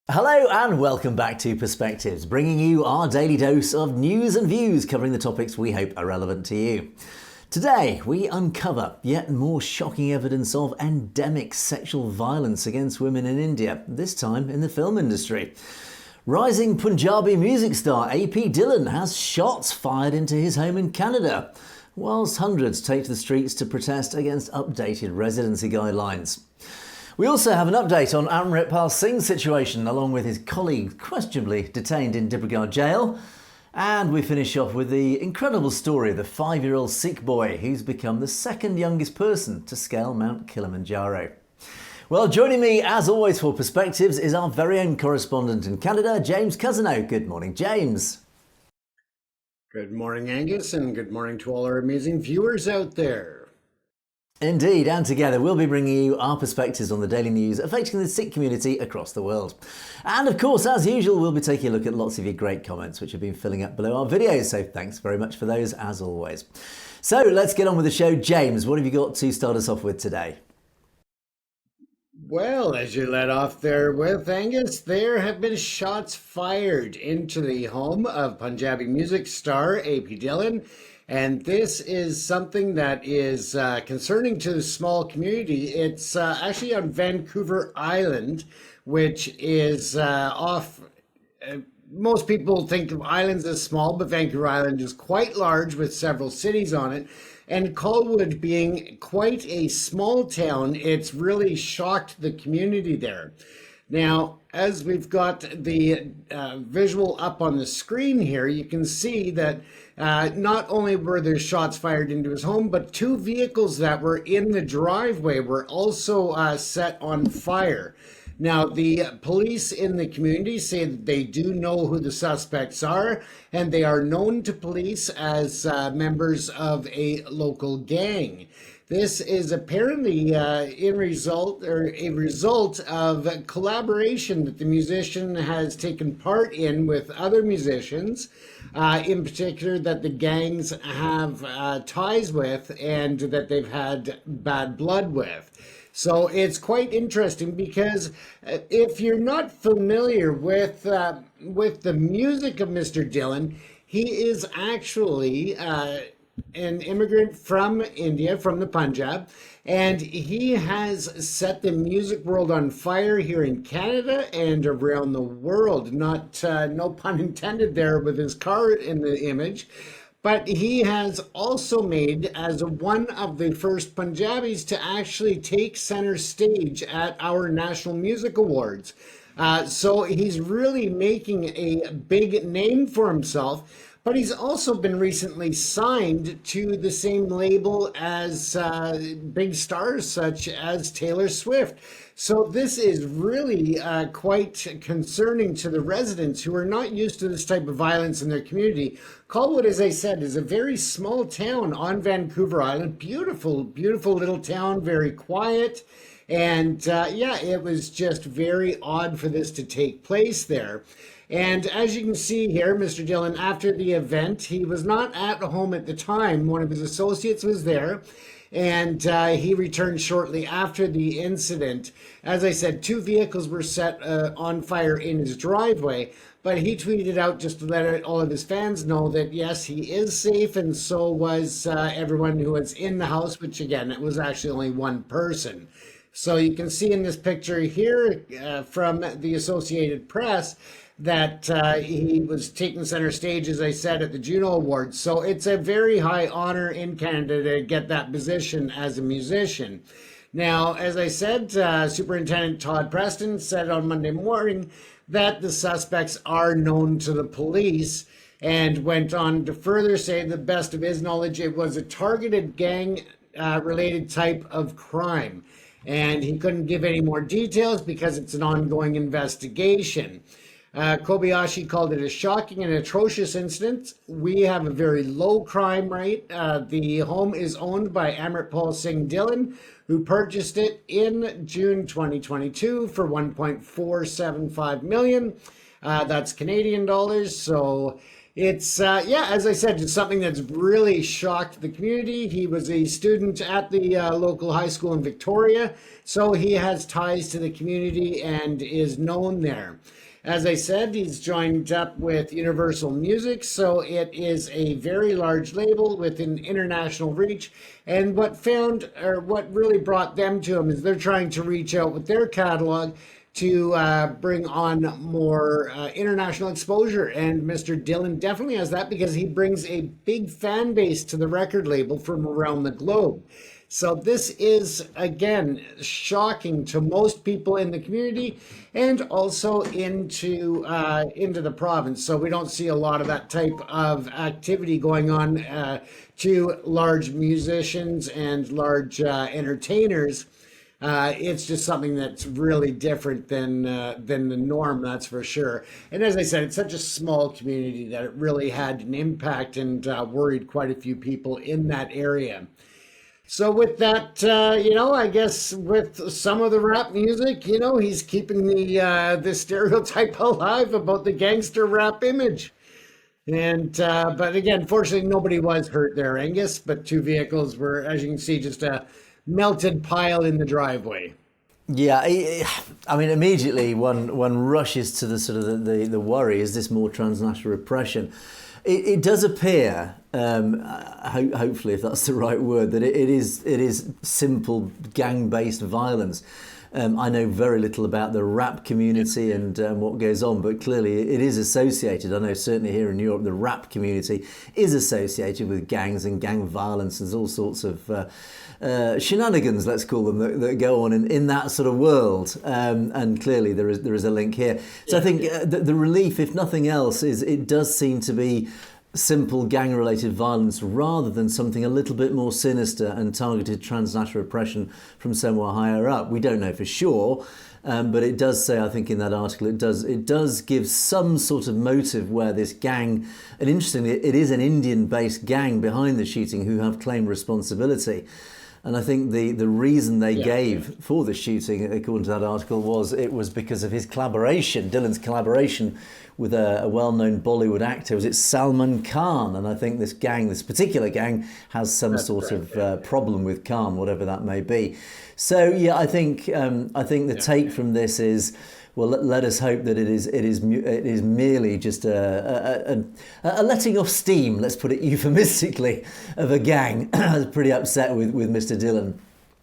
Hello and welcome back to Perspectives, bringing you our daily dose of news and views covering the topics we hope are relevant to you. Today, we uncover yet more shocking evidence of endemic sexual violence against women in India, this time in the film industry. Rising Punjabi music star AP Dhillon has shots fired into his home in Canada, whilst hundreds take to the streets to protest against updated residency guidelines. We also have an update on Amritpal Singh's situation, along with his colleague questionably detained in Dibrugarh jail. And we finish off with the incredible story of the 5-year-old Sikh boy who's become the second youngest person to scale Mount Kiliminjaro. Well, joining me as always for Perspectives is our very own correspondent in Canada, James Cousineau. Good morning, James. Good morning, Angus, and good morning to all our amazing viewers out there. Indeed, and together we'll be bringing you our perspectives on the daily news affecting the Sikh community across the world. And of course, as usual, we'll be taking a look at lots of your great comments which have been filling up below our videos, so thanks very much for those as always. So let's get on with the show. James, what have you got to start us off with today? Well, as you led off there with, Angus, there have been shots fired into the home of Punjabi music star AP Dhillon. And this is something that is concerning to the small community. It's actually on Vancouver Island, which is off. Most people think of islands as small, but Vancouver Island is quite large with several cities on it. And Colwood being quite a small town, it's really shocked the community there. Now, as we've got the visual up on the screen here, you can see that not only were there shots fired into his home, but 2 vehicles that were in the driveway were also set on fire. Now, the police in the community say that they do know who the suspects are, and they are known to police as members of a local gang. This is apparently a result of collaboration that the musician has taken part in with other musicians, in particular that the gangs have ties with and that they've had bad blood with. So it's quite interesting because if you're not familiar with the music of Mr. Dhillon, he is actually an immigrant from India, from the Punjab, and he has set the music world on fire here in Canada and around the world. Not no pun intended there with his car in the image. But he has also made as one of the first Punjabis to actually take center stage at our National Music Awards. So he's really making a big name for himself. But he's also been recently signed to the same label as big stars such as Taylor Swift. So this is really quite concerning to the residents who are not used to this type of violence in their community. Colwood, as I said, is a very small town on Vancouver Island. Beautiful, beautiful little town, very quiet. And yeah, it was just very odd for this to take place there. And as you can see here, Mr. Dhillon, after the event, he was not at home at the time. One of his associates was there, and he returned shortly after the incident. As I said, 2 vehicles were set on fire in his driveway, but he tweeted out just to let all of his fans know that, yes, he is safe, and so was everyone who was in the house, which, again, it was actually only 1 person. So you can see in this picture here from the Associated Press that he was taking center stage, as I said, at the Juno Awards. So it's a very high honor in Canada to get that position as a musician. Now, as I said, Superintendent Todd Preston said on Monday morning that the suspects are known to the police, and went on to further say, to the best of his knowledge, it was a targeted gang related type of crime. And he couldn't give any more details because it's an ongoing investigation. Kobayashi called it a shocking and atrocious incident. We have a very low crime rate. The home is owned by Amritpal Singh Dhillon, who purchased it in June 2022 for $1.475 million. That's Canadian dollars. So It's, yeah, as I said, it's something that's really shocked the community. He was a student at the local high school in Victoria, so he has ties to the community and is known there. As I said, he's joined up with Universal Music, so it is a very large label with an international reach. And what really brought them to him is they're trying to reach out with their catalog to bring on more international exposure. And Mr. Dhillon definitely has that because he brings a big fan base to the record label from around the globe. So this is, again, shocking to most people in the community and also into the province. So we don't see a lot of that type of activity going on to large musicians and large entertainers. It's just something that's really different than the norm, that's for sure. And as I said, it's such a small community that it really had an impact and worried quite a few people in that area. So with that, I guess with some of the rap music, he's keeping the stereotype alive about the gangster rap image. And but again, fortunately, nobody was hurt there, Angus. But two vehicles were, as you can see, just a melted pile in the driveway. Yeah, I mean, immediately one rushes to the sort of the worry: is this more transnational repression? It does appear, hopefully, if that's the right word, that it is simple gang-based violence. I know very little about the rap community and what goes on, but clearly it is associated. I know certainly here in Europe, the rap community is associated with gangs and gang violence. There's all sorts of shenanigans, let's call them, that go on in that sort of world. And clearly there is a link here. So I think the relief, if nothing else, is it does seem to be simple gang-related violence rather than something a little bit more sinister and targeted transnational repression from somewhere higher up. We don't know for sure, but it does say, I think in that article, it does give some sort of motive where this gang, and interestingly, it is an Indian-based gang behind the shooting who have claimed responsibility. And I think the reason they gave for the shooting, according to that article, was because of his collaboration, Dhillon's collaboration with a well-known Bollywood actor. Was it Salman Khan? And I think this particular gang, has some sort of problem with Khan, whatever that may be. So yeah, I think the take from this is, well, let us hope that it is merely just a letting off steam, let's put it euphemistically, of a gang that's pretty upset with Mr. Dhillon.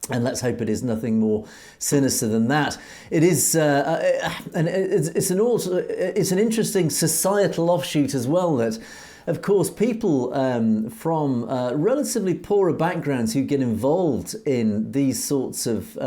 And let's hope it is nothing more sinister than that. It is, and it's an interesting societal offshoot as well. That, of course, people from relatively poorer backgrounds who get involved in these sorts of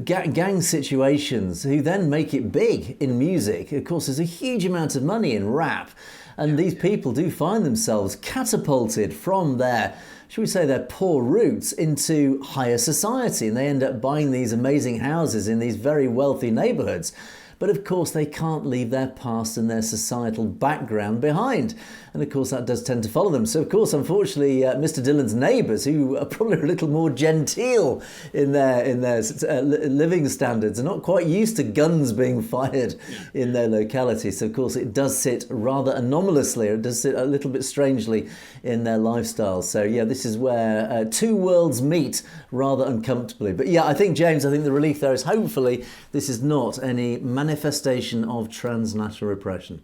gang situations, who then make it big in music. Of course, there's a huge amount of money in rap, and these people do find themselves catapulted from their, should we say, their poor roots into higher society, and they end up buying these amazing houses in these very wealthy neighbourhoods. But of course they can't leave their past and their societal background behind. And of course that does tend to follow them. So of course, unfortunately, Mr. Dhillon's neighbours, who are probably a little more genteel in their living standards, are not quite used to guns being fired in their locality. So of course it does sit rather anomalously, or it does sit a little bit strangely in their lifestyle. So yeah, this is where two worlds meet rather uncomfortably. But yeah, James, I think the relief there is hopefully this is not any manifestation of transnational repression.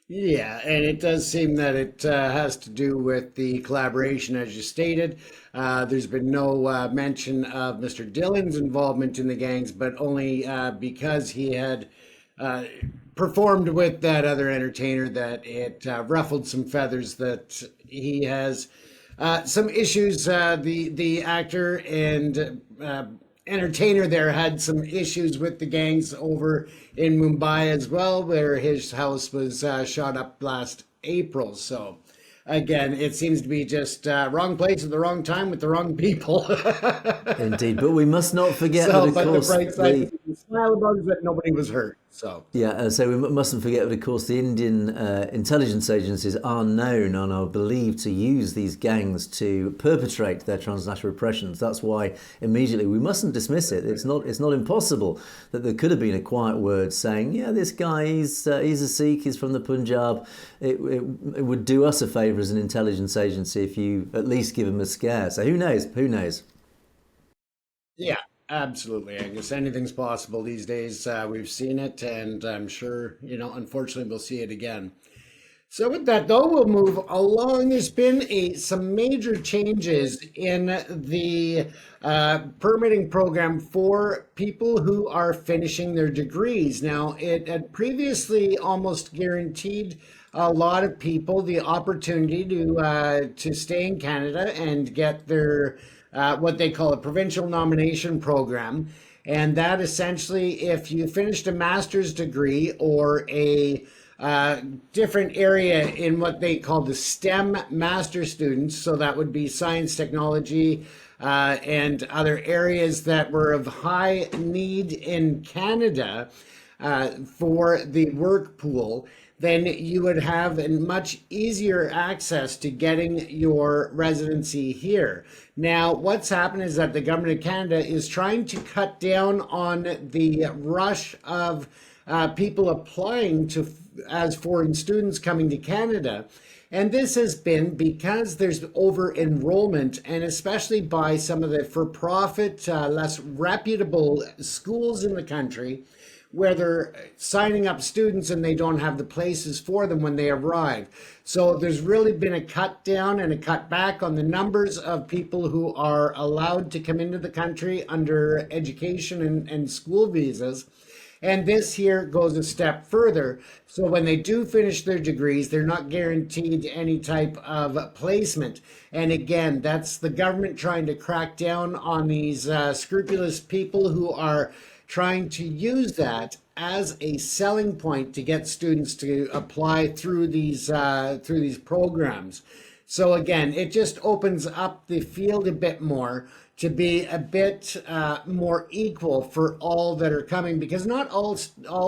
Yeah, and it does seem that it has to do with the collaboration, as you stated. There's been no mention of Mr. Dhillon's involvement in the gangs, but only because he had performed with that other entertainer that it ruffled some feathers, that he has some issues. The actor and entertainer there had some issues with the gangs over in Mumbai as well, where his house was shot up last April. So again, it seems to be just wrong place at the wrong time with the wrong people. Indeed, but we must not forget that, of course, smile about is that nobody was hurt. So Yeah, so we mustn't forget that, of course, the Indian intelligence agencies are known and are believed to use these gangs to perpetrate their transnational repressions. That's why immediately we mustn't dismiss it. It's not impossible that there could have been a quiet word saying, yeah, this guy, he's a Sikh, he's from the Punjab. It would do us a favour as an intelligence agency if you at least give him a scare. So who knows? Who knows? yeah, absolutely, Angus. Anything's possible these days. We've seen it, and I'm sure, unfortunately, we'll see it again. So with that, though, we'll move along. There's been some major changes in the permitting program for people who are finishing their degrees. Now, it had previously almost guaranteed a lot of people the opportunity to stay in Canada and get their what they call a provincial nomination program. And that essentially, if you finished a master's degree or a different area in what they call the STEM master students, so that would be science, technology, and other areas that were of high need in Canada for the work pool, then you would have a much easier access to getting your residency here. Now, what's happened is that the government of Canada is trying to cut down on the rush of people applying as foreign students coming to Canada. And this has been because there's over enrollment, and especially by some of the for-profit, less reputable schools in the country, where they're signing up students and they don't have the places for them when they arrive. So there's really been a cut down and a cut back on the numbers of people who are allowed to come into the country under education and school visas. And this here goes a step further. So when they do finish their degrees, they're not guaranteed any type of placement. And again, that's the government trying to crack down on these scrupulous people who are trying to use that as a selling point to get students to apply through these programs. So again, it just opens up the field a bit more to be a bit more equal for all that are coming, because not all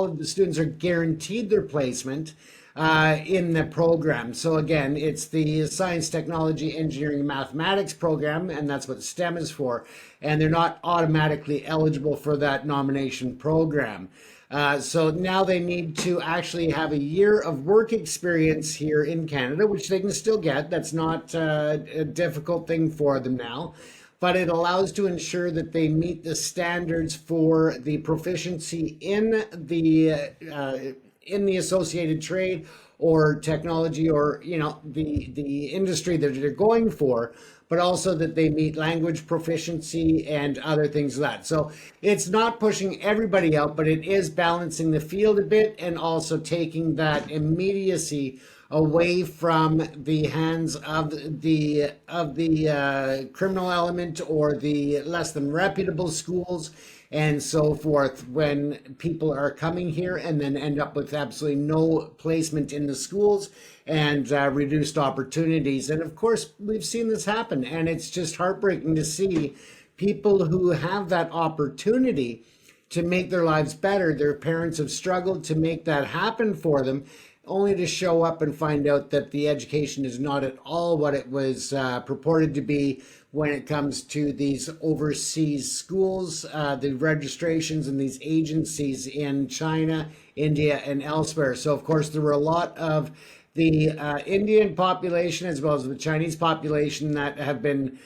of the students are guaranteed their placement in the program. So again, it's the science, technology, engineering, mathematics program, and that's what STEM is for. And they're not automatically eligible for that nomination program. So now they need to actually have a year of work experience here in Canada, which they can still get. That's not a difficult thing for them now. But it allows to ensure that they meet the standards for the proficiency in the associated trade or technology, or the industry that they're going for, but also that they meet language proficiency and other things like that. So it's not pushing everybody out, but it is balancing the field a bit and also taking that immediacy away from the hands of the criminal element or the less than reputable schools and so forth, when people are coming here and then end up with absolutely no placement in the schools and reduced opportunities. And of course, we've seen this happen, and it's just heartbreaking to see people who have that opportunity to make their lives better. Their parents have struggled to make that happen for them, only to show up and find out that the education is not at all what it was purported to be when it comes to these overseas schools, the registrations and these agencies in China, India, and elsewhere. So, of course, there were a lot of the Indian population as well as the Chinese population that have been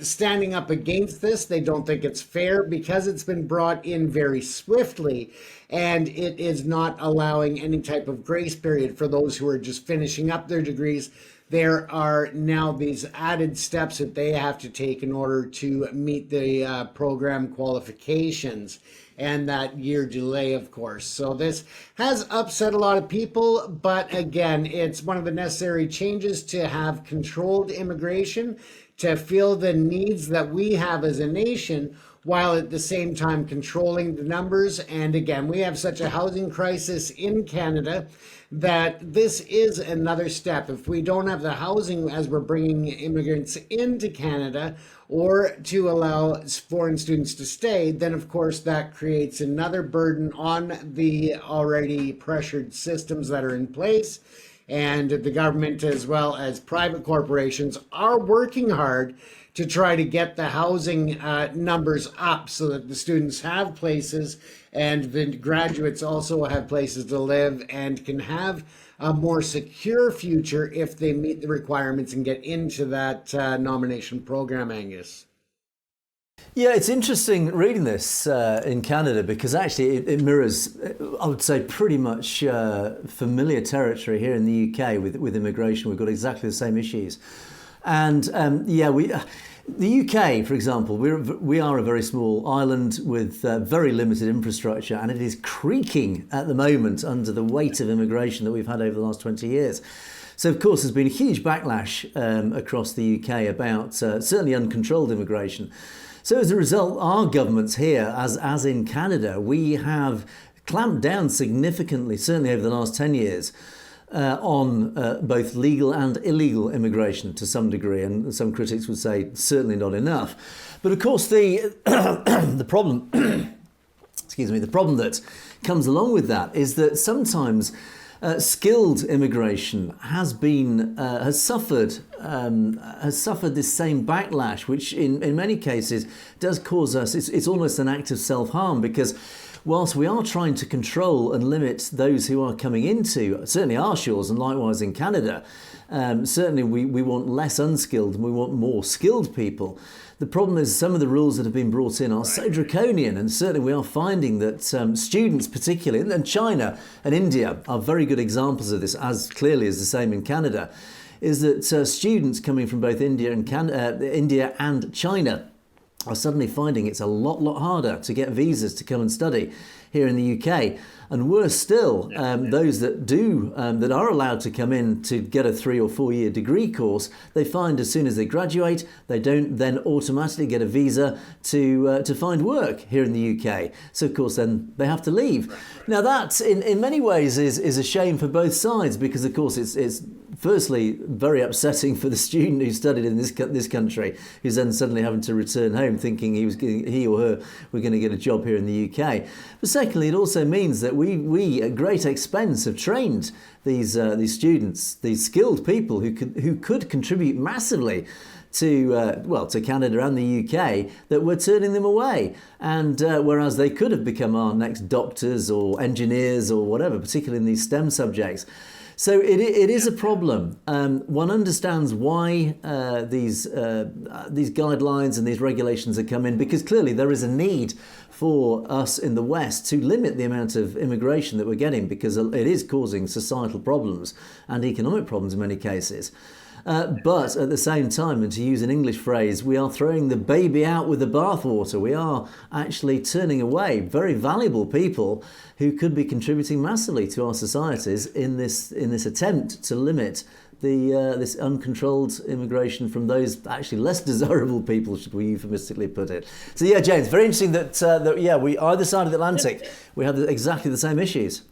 standing up against this. They don't think it's fair because it's been brought in very swiftly, and it is not allowing any type of grace period for those who are just finishing up their degrees. There are now these added steps that they have to take in order to meet the program qualifications, and that year delay, of course. So this has upset a lot of people, but again, it's one of the necessary changes to have controlled immigration, to fill the needs that we have as a nation, while at the same time controlling the numbers. And again, we have such a housing crisis in Canada that this is another step. If we don't have the housing as we're bringing immigrants into Canada, or to allow foreign students to stay, then of course that creates another burden on the already pressured systems that are in place. And the government, as well as private corporations, are working hard to try to get the housing numbers up so that the students have places and the graduates also have places to live and can have a more secure future if they meet the requirements and get into that nomination program, Angus. Yeah, it's interesting reading this in Canada because actually it mirrors, I would say, pretty much familiar territory here in the UK with immigration. We've got exactly the same issues. And the UK, for example, we are a very small island with very limited infrastructure, and it is creaking at the moment under the weight of immigration that we've had over the last 20 years. So, of course, there's been a huge backlash across the UK about certainly uncontrolled immigration. So, as a result, our governments here, as in Canada, we have clamped down significantly, certainly over the last 10 years, on both legal and illegal immigration to some degree, and some critics would say certainly not enough. But of course, the the problem, the problem that comes along with that is that sometimes skilled immigration has suffered this same backlash, which in many cases does cause us. It's almost an act of self-harm because, whilst we are trying to control and limit those who are coming into certainly our shores and likewise in Canada, certainly we want less unskilled and we want more skilled people. The problem is some of the rules that have been brought in are so draconian, and certainly we are finding that students particularly, and China and India are very good examples of this, as clearly as the same in Canada, is that students coming from both India and China are suddenly finding it's a lot harder to get visas to come and study here in the UK. And worse still, those that are allowed to come in to get a 3 or 4 year degree course, they find as soon as they graduate, they don't then automatically get a visa to find work here in the UK. So of course then they have to leave. Now that in many ways is a shame for both sides, because of course it's firstly very upsetting for the student who studied in this country, who's then suddenly having to return home thinking he or her were going to get a job here in the UK. But secondly, it also means that we at great expense have trained these students, these skilled people who could contribute massively to Canada and the UK, that we're turning them away. And whereas they could have become our next doctors or engineers or whatever, particularly in these STEM subjects. So it is a problem. One understands why these guidelines and these regulations have come in, because clearly there is a need for us in the West to limit the amount of immigration that we're getting, because it is causing societal problems and economic problems in many cases. But at the same time, and to use an English phrase, we are throwing the baby out with the bathwater. We are actually turning away very valuable people who could be contributing massively to our societies in this attempt to limit this uncontrolled immigration from those actually less desirable people, should we euphemistically put it. So yeah, James, very interesting that we either side of the Atlantic, we have exactly the same issues.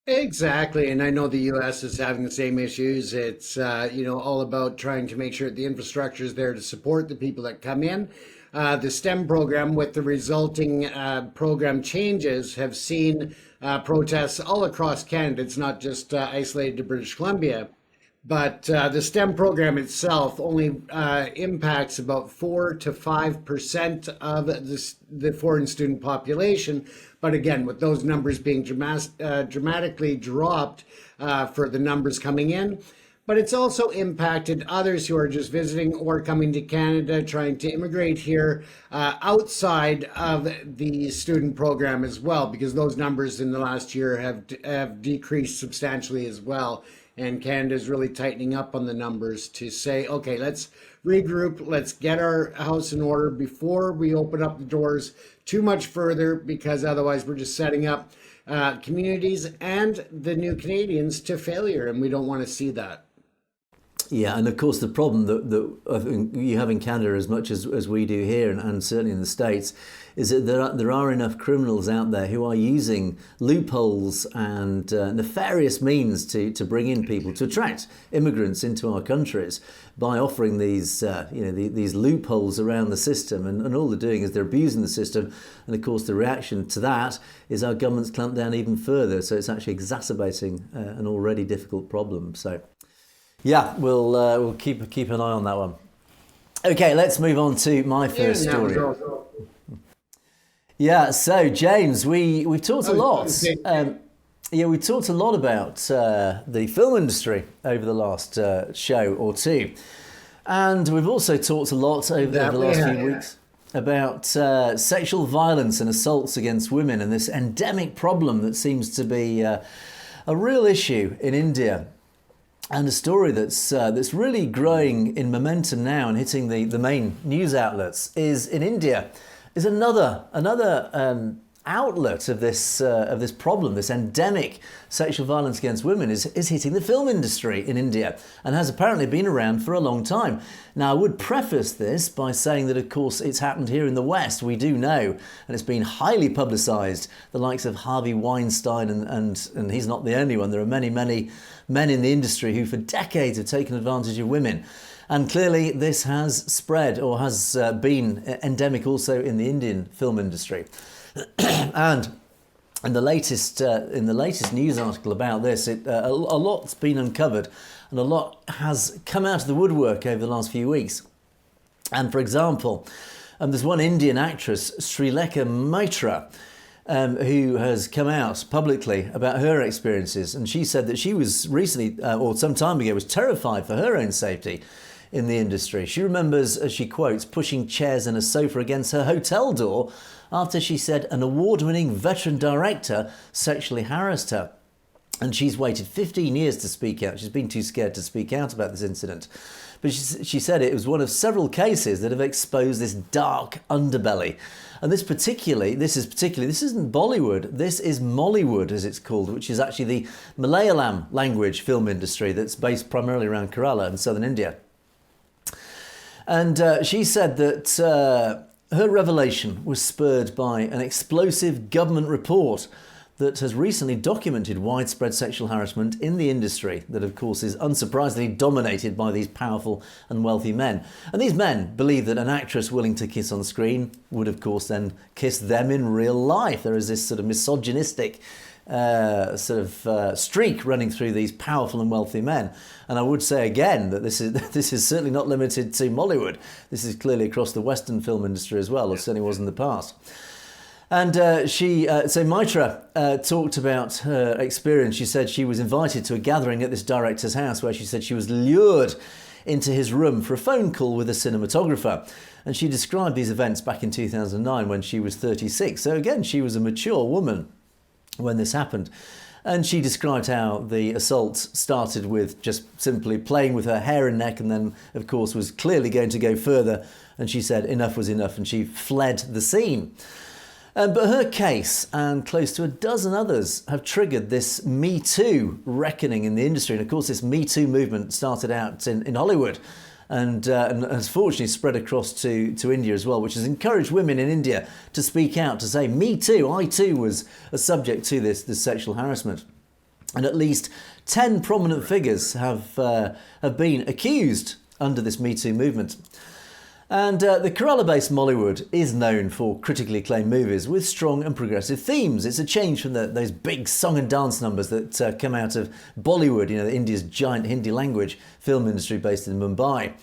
Exactly, and I know the U.S. is having the same issues. It's all about trying to make sure that the infrastructure is there to support the people that come in. The STEM program, with the resulting program changes, have seen protests all across Canada. It's not just isolated to British Columbia, but the STEM program itself only impacts about 4 to 5% of the foreign student population. But again, with those numbers being dramatically dropped for the numbers coming in, but it's also impacted others who are just visiting or coming to Canada, trying to immigrate here outside of the student program as well, because those numbers in the last year have decreased substantially as well. And Canada is really tightening up on the numbers to say, okay, let's regroup, let's get our house in order before we open up the doors too much further, because otherwise we're just setting up communities and the new Canadians to failure, and we don't want to see that. Yeah, and of course the problem that I think you have in Canada as much as we do here, and certainly in the States, is that there are enough criminals out there who are using loopholes and nefarious means to bring in people, to attract immigrants into our countries by offering these these loopholes around the system, and all they're doing is they're abusing the system, and of course the reaction to that is our government's clamped down even further, so it's actually exacerbating an already difficult problem. So. Yeah, we'll keep an eye on that one. Okay, let's move on to my first story. Yeah, so James, we've talked a lot. We talked a lot about the film industry over the last show or two, and we've also talked a lot over the last few weeks about sexual violence and assaults against women, and this endemic problem that seems to be a real issue in India. And a story that's really growing in momentum now and hitting the main news outlets is in India, is another outlet of this problem, this endemic sexual violence against women is hitting the film industry in India, and has apparently been around for a long time. Now, I would preface this by saying that, of course, it's happened here in the West. We do know, and it's been highly publicised, the likes of Harvey Weinstein, and he's not the only one. There are many, many men in the industry who for decades have taken advantage of women. And clearly this has spread, or has been endemic also in the Indian film industry. And in the latest news article about this, a lot's been uncovered, and a lot has come out of the woodwork over the last few weeks. And for example, there's one Indian actress, Srilekha Mitra, who has come out publicly about her experiences, and she said that she was recently, or some time ago, was terrified for her own safety in the industry. She remembers, as she quotes, pushing chairs and a sofa against her hotel door after she said an award-winning veteran director sexually harassed her. And she's waited 15 years to speak out. She's been too scared to speak out about this incident. But she said it was one of several cases that have exposed this dark underbelly. And this isn't Bollywood, this is Mollywood, as it's called, which is actually the Malayalam language film industry that's based primarily around Kerala in southern India. And she said that her revelation was spurred by an explosive government report that has recently documented widespread sexual harassment in the industry that, of course, is unsurprisingly dominated by these powerful and wealthy men. And these men believe that an actress willing to kiss on screen would, of course, then kiss them in real life. There is this sort of misogynistic streak running through these powerful and wealthy men. And I would say again that this is certainly not limited to Mollywood. This is clearly across the Western film industry as well, or certainly was in the past. And so Mitra talked about her experience. She said she was invited to a gathering at this director's house where she said she was lured into his room for a phone call with a cinematographer. And she described these events back in 2009 when she was 36. So again, she was a mature woman when this happened. And she described how the assault started with just simply playing with her hair and neck, and then, of course, was clearly going to go further. And she said enough was enough, and she fled the scene. But her case and close to a dozen others have triggered this Me Too reckoning in the industry. And of course, this Me Too movement started out in Hollywood and has fortunately spread across to India as well, which has encouraged women in India to speak out, to say, me too, I too was a subject to this sexual harassment. And at least 10 prominent figures have been accused under this Me Too movement. And the Kerala-based Mollywood is known for critically acclaimed movies with strong and progressive themes. It's a change from those big song and dance numbers that come out of Bollywood, India's giant Hindi language film industry based in Mumbai.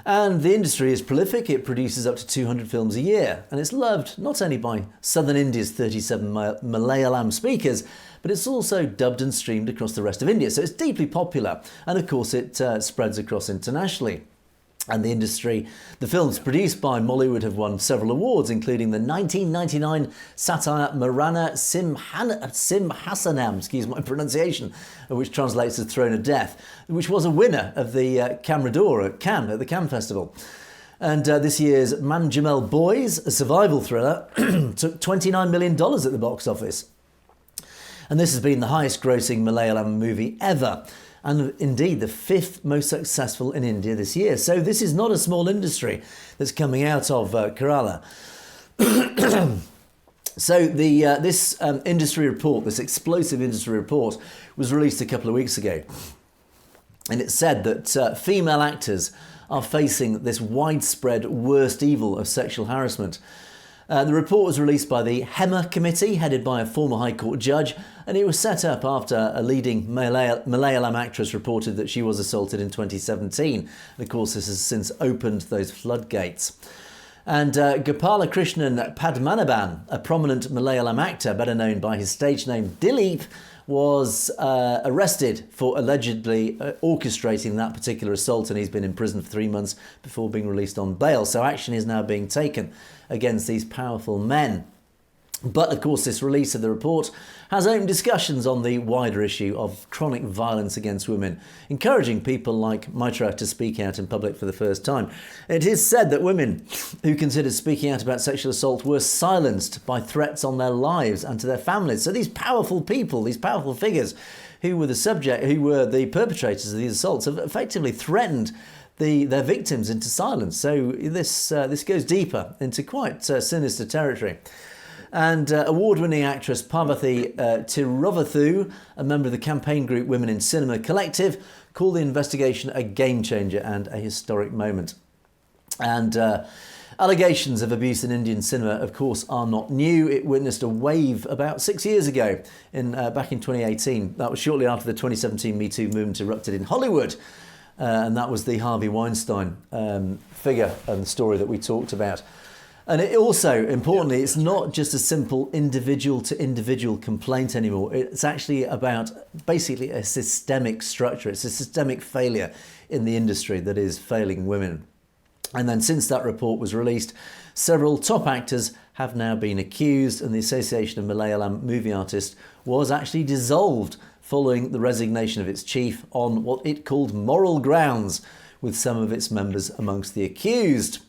And the industry is prolific. It produces up to 200 films a year. And it's loved not only by southern India's 37 Malayalam speakers, but it's also dubbed and streamed across the rest of India. So it's deeply popular. And of course, it spreads across internationally. And the films produced by Mollywood have won several awards, including the 1999 satire Marana Simhasanam, excuse my pronunciation, which translates as Throne of Death, which was a winner of the Camera d'Or at Cannes, at the Cannes Festival. And this year's Manjamel Boys, a survival thriller, took $29 million at the box office. And this has been the highest grossing Malayalam movie ever. and indeed the 5th most successful in India this year. So this is not a small industry that's coming out of Kerala. So this industry report, this explosive industry report, was released a couple of weeks ago. And it said that female actors are facing this widespread worst evil of sexual harassment. The report was released by the HEMA committee, headed by a former High Court judge, and it was set up after a leading Malayalam actress reported that she was assaulted in 2017. And of course, this has since opened those floodgates. And Gopala Krishnan Padmanabhan, a prominent Malayalam actor, better known by his stage name Dileep, was arrested for allegedly orchestrating that particular assault, and he's been in prison for 3 months before being released on bail. So action is now being taken against these powerful men. But of course, this release of the report has opened discussions on the wider issue of chronic violence against women, encouraging people like Mitra to speak out in public for the first time. It is said that women who considered speaking out about sexual assault were silenced by threats on their lives and to their families. So these powerful people, these powerful figures who were the perpetrators of these assaults, have effectively threatened their victims into silence. So this goes deeper into quite sinister territory. And award-winning actress Parvathy Tiruvathu, a member of the campaign group Women in Cinema Collective, called the investigation a game changer and a historic moment. And allegations of abuse in Indian cinema, of course, are not new. It witnessed a wave about 6 years ago, back in 2018. That was shortly after the 2017 Me Too movement erupted in Hollywood. And that was the Harvey Weinstein figure and the story that we talked about. And it also, importantly, it's not just a simple individual to individual complaint anymore. It's actually about basically a systemic structure. It's a systemic failure in the industry that is failing women. And then since that report was released, several top actors have now been accused, and the Association of Malayalam Movie Artists was actually dissolved following the resignation of its chief on what it called moral grounds, with some of its members amongst the accused.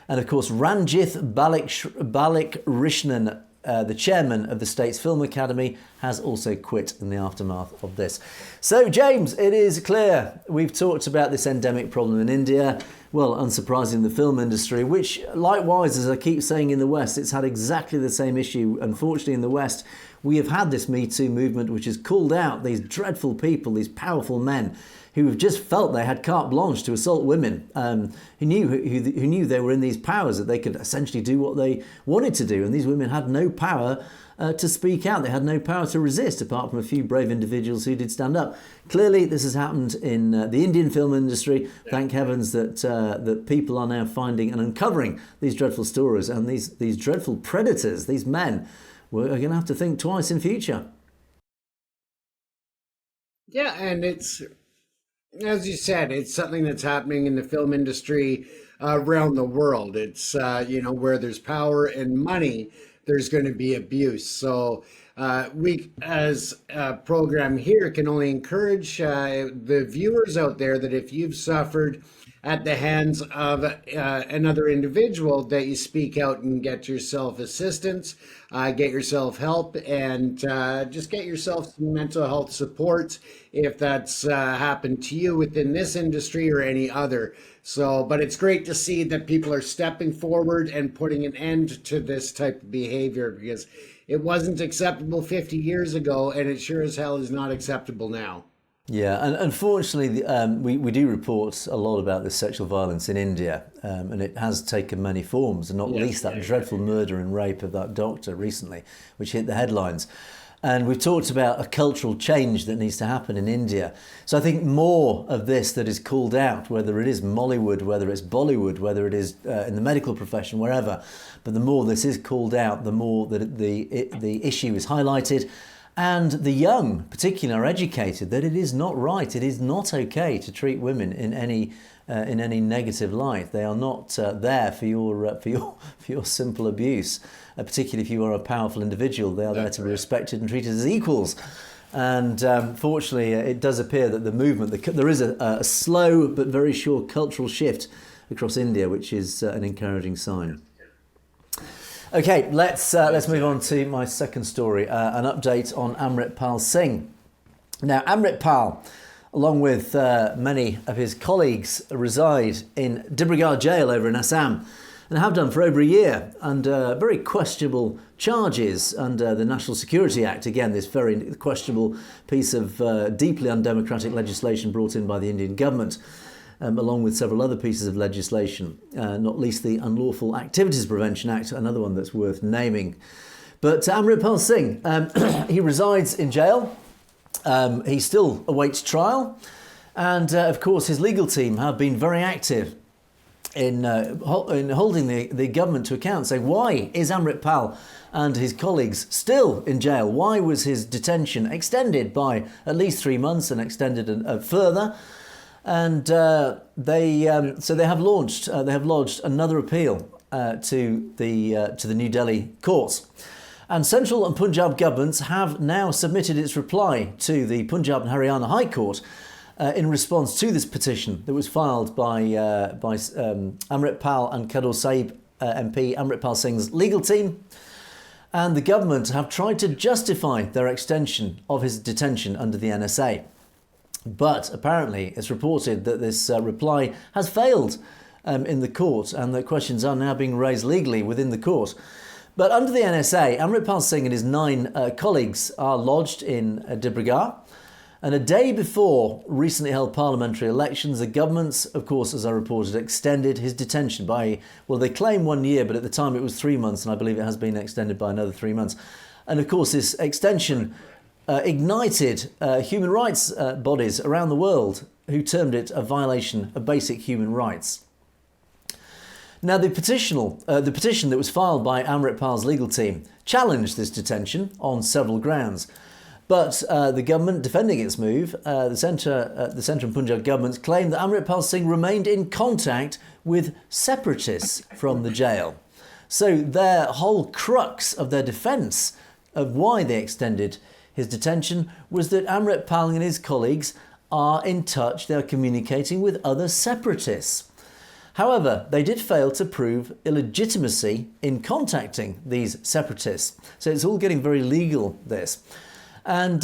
And of course, Ranjith Balakrishnan, the chairman of the state's Film Academy, has also quit in the aftermath of this. So, James, it is clear we've talked about this endemic problem in India. Well, unsurprisingly, the film industry, which likewise, as I keep saying in the West, it's had exactly the same issue. Unfortunately, in the West, we have had this Me Too movement, which has called out these dreadful people, these powerful men, who have just felt they had carte blanche to assault women, who knew they were in these powers, that they could essentially do what they wanted to do. And these women had no power to speak out. They had no power to resist, apart from a few brave individuals who did stand up. Clearly, this has happened in the Indian film industry. Thank heavens that people are now finding and uncovering these dreadful stories, and these dreadful predators, these men, are going to have to think twice in future. Yeah, and it's, as you said, it's something that's happening in the film industry around the world. It's, where there's power and money, there's going to be abuse. So we, as a program here, can only encourage the viewers out there that if you've suffered at the hands of another individual, that you speak out and get yourself assistance, get yourself help, and just get yourself some mental health support if that's happened to you within this industry or any other. So, but it's great to see that people are stepping forward and putting an end to this type of behavior, because it wasn't acceptable 50 years ago, and it sure as hell is not acceptable now. Yeah, and unfortunately, we do report a lot about this sexual violence in India, and it has taken many forms, and not least that dreadful murder and rape of that doctor recently, which hit the headlines. And we've talked about a cultural change that needs to happen in India. So I think more of this that is called out, whether it is Mollywood, whether it's Bollywood, whether it is in the medical profession, wherever, but the more this is called out, the more that the issue is highlighted. And the young, particularly, are educated that it is not right. It is not okay to treat women in any negative light. They are not there for your simple abuse. Particularly if you are a powerful individual, they are there to be respected and treated as equals. And fortunately, it does appear that the movement, there is a slow but very sure cultural shift across India, which is an encouraging sign. Okay, let's move on to my second story, an update on Amritpal Singh. Now, Amritpal, along with many of his colleagues, reside in Dibrugarh jail over in Assam, and have done for over a year under very questionable charges under the National Security Act. Again, this very questionable piece of deeply undemocratic legislation brought in by the Indian government, along with several other pieces of legislation, not least the Unlawful Activities Prevention Act, another one that's worth naming. But Amritpal Singh, he resides in jail. He still awaits trial. And of course, his legal team have been very active in holding the government to account, saying, why is Amritpal and his colleagues still in jail? Why was his detention extended by at least 3 months and extended further? And they have lodged another appeal to the New Delhi courts. And Central and Punjab governments have now submitted its reply to the Punjab and Haryana High Court in response to this petition that was filed by Amritpal and Kador Sahib MP Amritpal Singh's legal team. And the government have tried to justify their extension of his detention under the NSA. But apparently it's reported that this reply has failed in the court, and that questions are now being raised legally within the court. But under the NSA, Amritpal Singh and his 9 colleagues are lodged in Dibrugarh. And a day before recently held parliamentary elections, the government, of course, as I reported, extended his detention by, well, they claim 1 year, but at the time it was 3 months, and I believe it has been extended by another 3 months. And of course, this extension ignited human rights bodies around the world who termed it a violation of basic human rights. Now, the petition that was filed by Amritpal's legal team challenged this detention on several grounds. But the government defending its move, the Centre and Punjab governments claimed that Amritpal Singh remained in contact with separatists from the jail. So their whole crux of their defence of why they extended his detention was that Amritpal and his colleagues are in touch, they are communicating with other separatists. However, they did fail to prove illegitimacy in contacting these separatists. So it's all getting very legal, this. And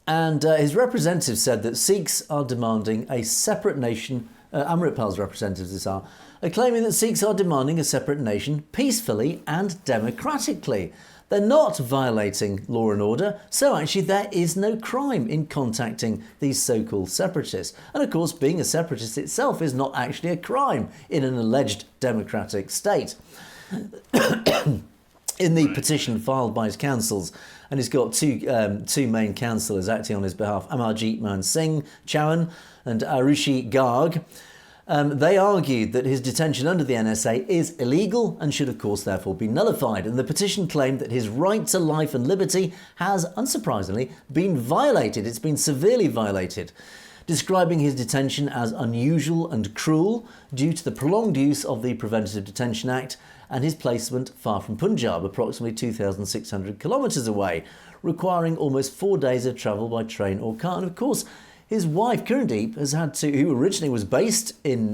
his representative said that Sikhs are demanding a separate nation. Amritpal's representatives are claiming that Sikhs are demanding a separate nation peacefully and democratically. They're not violating law and order, so actually there is no crime in contacting these so-called separatists. And of course, being a separatist itself is not actually a crime in an alleged democratic state. In the petition filed by his counsels, and he's got two main counsellors acting on his behalf, Amarjit Mohan Singh Chauhan and Arushi Garg. They argued that his detention under the NSA is illegal and should, of course, therefore be nullified. And the petition claimed that his right to life and liberty has, unsurprisingly, been violated. It's been severely violated, describing his detention as unusual and cruel due to the prolonged use of the Preventive Detention Act and his placement far from Punjab, approximately 2,600 kilometres away, requiring almost 4 days of travel by train or car. And of course, his wife, Kirandeep, has had to, who originally was based in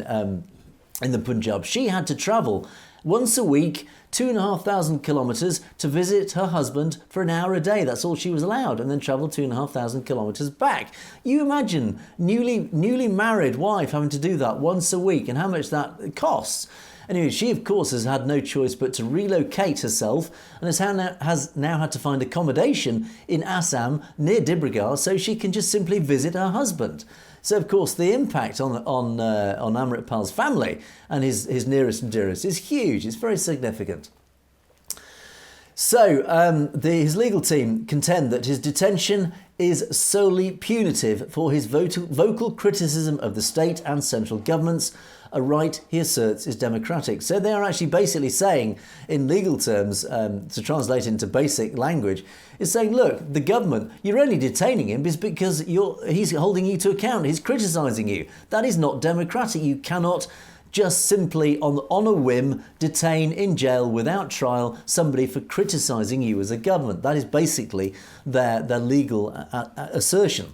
the Punjab, she had to travel once a week, 2,500 kilometres to visit her husband for an hour a day. That's all she was allowed, and then travel 2,500 kilometres back. You imagine newly married wife having to do that once a week and how much that costs. Anyway, she, of course, has had no choice but to relocate herself and has now had to find accommodation in Assam near Dibrugarh so she can just simply visit her husband. So, of course, the impact on Amritpal's family and his nearest and dearest is huge. It's very significant. So, his legal team contend that his detention is solely punitive for his vocal criticism of the state and central governments, a right he asserts is democratic. So they are actually basically saying, in legal terms, to translate into basic language, is saying, look, the government, you're only detaining him because he's holding you to account, he's criticising you. That is not democratic. You cannot just simply, on a whim, detain in jail without trial somebody for criticising you as a government. That is basically their legal assertion.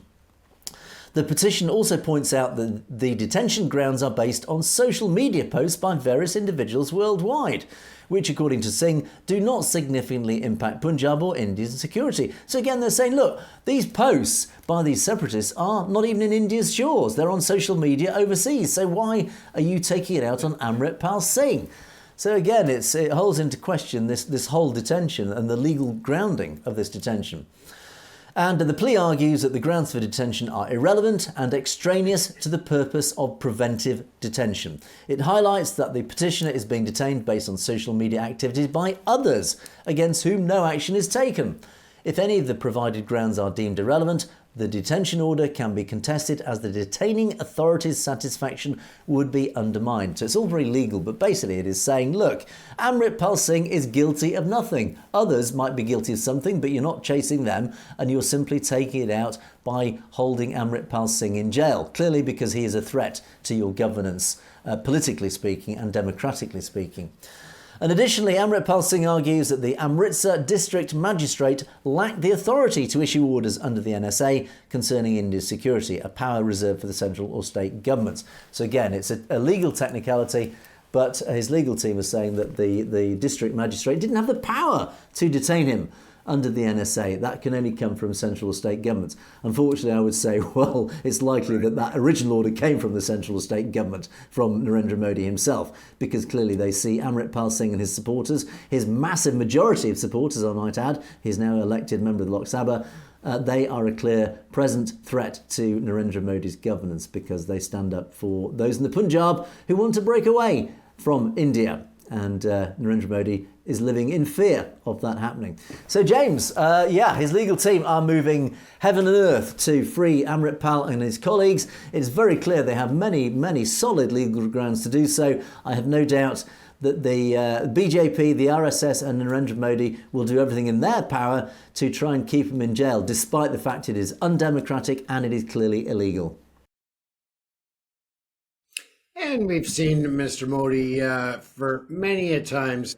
The petition also points out that the detention grounds are based on social media posts by various individuals worldwide, which, according to Singh, do not significantly impact Punjab or India's security. So again, they're saying, look, these posts by these separatists are not even in India's shores. They're on social media overseas. So why are you taking it out on Amritpal Singh? So again, it holds into question this whole detention and the legal grounding of this detention. And the plea argues that the grounds for detention are irrelevant and extraneous to the purpose of preventive detention. It highlights that the petitioner is being detained based on social media activities by others against whom no action is taken. If any of the provided grounds are deemed irrelevant, the detention order can be contested as the detaining authorities' satisfaction would be undermined. So it's all very legal, but basically it is saying, look, Amritpal Singh is guilty of nothing. Others might be guilty of something, but you're not chasing them, and you're simply taking it out by holding Amritpal Singh in jail, clearly because he is a threat to your governance, politically speaking and democratically speaking. And additionally, Amritpal Singh argues that the Amritsar district magistrate lacked the authority to issue orders under the NSA concerning India's security, a power reserved for the central or state governments. So again, it's a legal technicality, but his legal team is saying that the district magistrate didn't have the power to detain him under the NSA. That can only come from central or state governments. Unfortunately, I would say, well, it's likely that original order came from the central or state government, from Narendra Modi himself, because clearly they see Amritpal Singh and his supporters, his massive majority of supporters, I might add, he's now elected member of the Lok Sabha, they are a clear present threat to Narendra Modi's governance because they stand up for those in the Punjab who want to break away from India. And Narendra Modi is living in fear of that happening. So James, his legal team are moving heaven and earth to free Amritpal and his colleagues. It's very clear they have many, many solid legal grounds to do so. I have no doubt that the BJP, the RSS and Narendra Modi will do everything in their power to try and keep him in jail, despite the fact it is undemocratic and it is clearly illegal. And we've seen Mr. Modi for many a times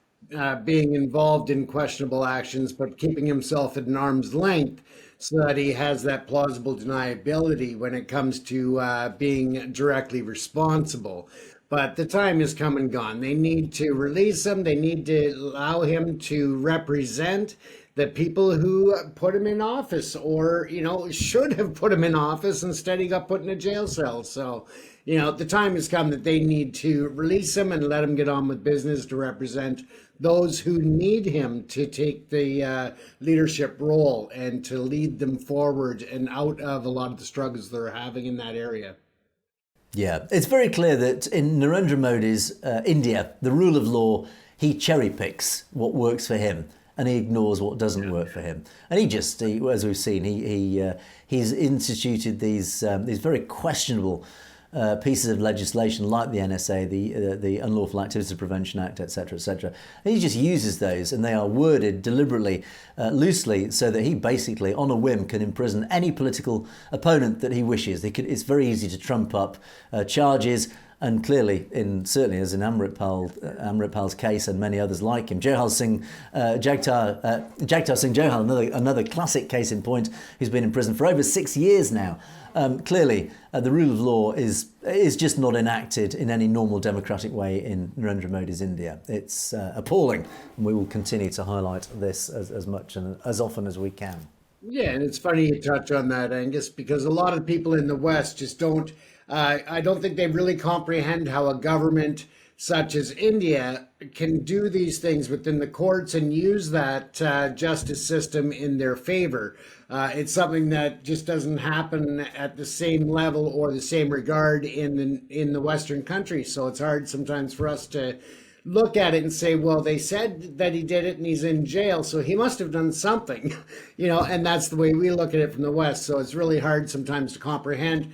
being involved in questionable actions, but keeping himself at an arm's length so that he has that plausible deniability when it comes to being directly responsible. But the time has come and gone. They need to release him. They need to allow him to represent the people who put him in office, or, should have put him in office. Instead, he got put in a jail cell. So, the time has come that they need to release him and let him get on with business to represent those who need him to take the leadership role and to lead them forward and out of a lot of the struggles they're having in that area. Yeah, it's very clear that in Narendra Modi's India, the rule of law, he cherry picks what works for him and he ignores what doesn't work for him. And he as we've seen, he's instituted these very questionable pieces of legislation like the NSA, the Unlawful Activities Prevention Act, etc., etc. And he just uses those, and they are worded deliberately, loosely, so that he basically, on a whim, can imprison any political opponent that he wishes. It's very easy to trump up charges. And clearly, certainly as in Amritpal's case and many others like him, Jagtar Singh Johal, another classic case in point, who's been in prison for over 6 years now. Clearly, the rule of law is just not enacted in any normal democratic way in Narendra Modi's India. It's appalling, and we will continue to highlight this as much and as often as we can. Yeah, and it's funny you touch on that, Angus, because a lot of people in the West just don't. I don't think they really comprehend how a government such as India can do these things within the courts and use that justice system in their favor. It's something that just doesn't happen at the same level or the same regard in the Western countries. So it's hard sometimes for us to look at it and say, well, they said that he did it and he's in jail, so he must have done something, and that's the way we look at it from the West. So it's really hard sometimes to comprehend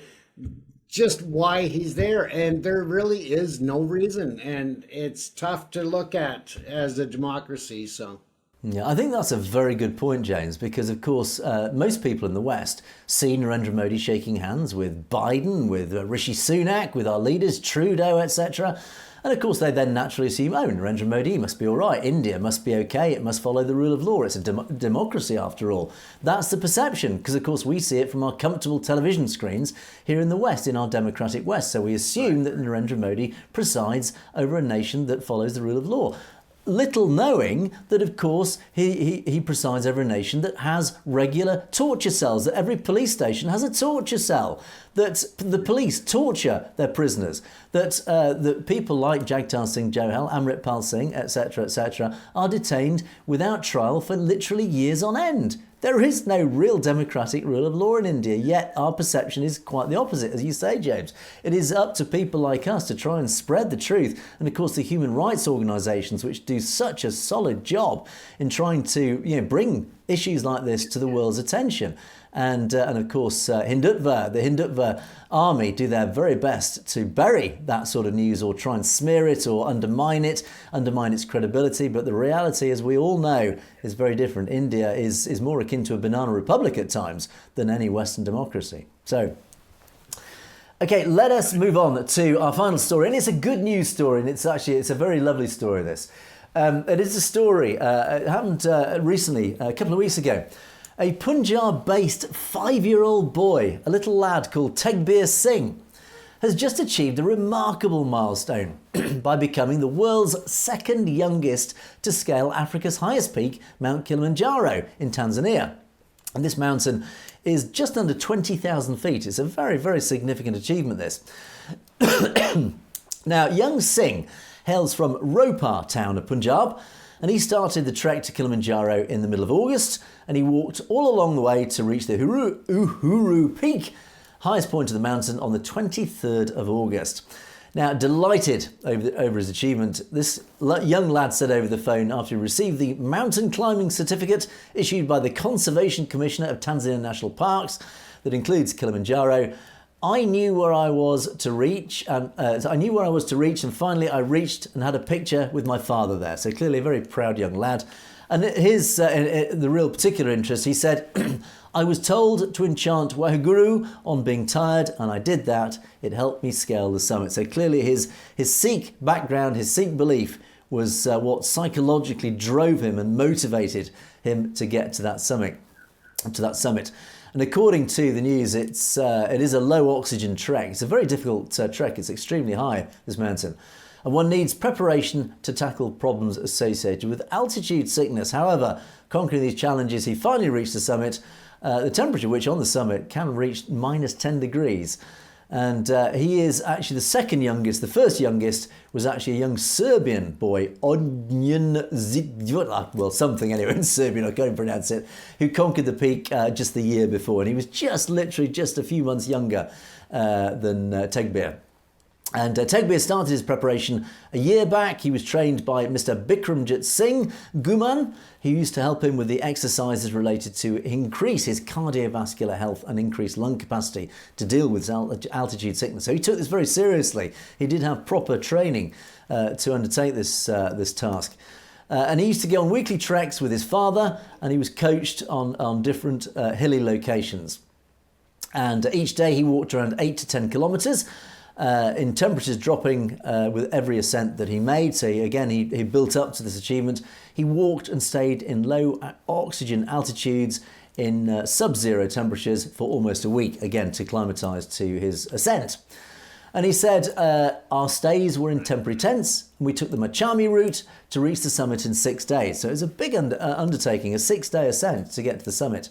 just why he's there, and there really is no reason, and it's tough to look at as a democracy. So yeah, I think that's a very good point, James, because of course most people in the West see Narendra Modi shaking hands with Biden, with Rishi Sunak, with our leaders Trudeau, etc., And of course, they then naturally assume, oh, Narendra Modi must be all right. India must be okay. It must follow the rule of law. It's a democracy after all. That's the perception, because of course we see it from our comfortable television screens here in the West, in our democratic West. So we assume that Narendra Modi presides over a nation that follows the rule of law. Little knowing that, of course, he presides over a nation that has regular torture cells, that every police station has a torture cell, that the police torture their prisoners, that people like Jagtar Singh Johel, Amritpal Singh, etc., are detained without trial for literally years on end. There is no real democratic rule of law in India, yet our perception is quite the opposite, as you say, James. It is up to people like us to try and spread the truth. And of course, the human rights organisations, which do such a solid job in trying to bring issues like this to the world's attention. And of course, the Hindutva army do their very best to bury that sort of news or try and smear it or undermine its credibility. But the reality, as we all know, is very different. India is more akin to a banana republic at times than any Western democracy. So, okay, let us move on to our final story. And it's a good news story, and it's a very lovely story, this. It is a story, it happened recently, a couple of weeks ago. A Punjab-based 5-year-old boy, a little lad called Tegbir Singh, has just achieved a remarkable milestone by becoming the world's second youngest to scale Africa's highest peak, Mount Kilimanjaro in Tanzania. And this mountain is just under 20,000 feet. It's a very, very significant achievement, this. Now, young Singh hails from Ropar town of Punjab, and he started the trek to Kilimanjaro in the middle of August, and he walked all along the way to reach the Uhuru Peak, highest point of the mountain, on the 23rd of August. Now, delighted over his achievement, this young lad said over the phone after he received the mountain climbing certificate issued by the Conservation Commissioner of Tanzania National Parks that includes Kilimanjaro, I knew where I was to reach, and finally I reached and had a picture with my father there. So clearly a very proud young lad. And the real particular interest, he said, I was told to enchant Waheguru on being tired, and I did that. It helped me scale the summit. So clearly his Sikh background, his Sikh belief was what psychologically drove him and motivated him to get to that summit. And according to the news, it is a low oxygen trek. It's a very difficult trek. It's extremely high, this mountain. And one needs preparation to tackle problems associated with altitude sickness. However, conquering these challenges, he finally reached the summit, the temperature which on the summit can reach minus 10 degrees. And he is actually the second youngest. The first youngest was actually a young Serbian boy, something anyway in Serbian, I can't pronounce it, who conquered the peak just the year before. And he was literally just a few months younger than Tegbir. And Tegbir started his preparation a year back. He was trained by Mr. Bikramjit Singh Guman, who used to help him with the exercises related to increase his cardiovascular health and increase lung capacity to deal with altitude sickness. So he took this very seriously. He did have proper training to undertake this task. And he used to go on weekly treks with his father, and he was coached on different hilly locations. And each day he walked around 8 to 10 kilometres, in temperatures dropping with every ascent that he made. So he built up to this achievement. He walked and stayed in low oxygen altitudes in sub-zero temperatures for almost a week, again to climatise to his ascent. And he said, our stays were in temporary tents, and we took the Machami route to reach the summit in 6 days. So it was a big undertaking, a 6-day ascent to get to the summit.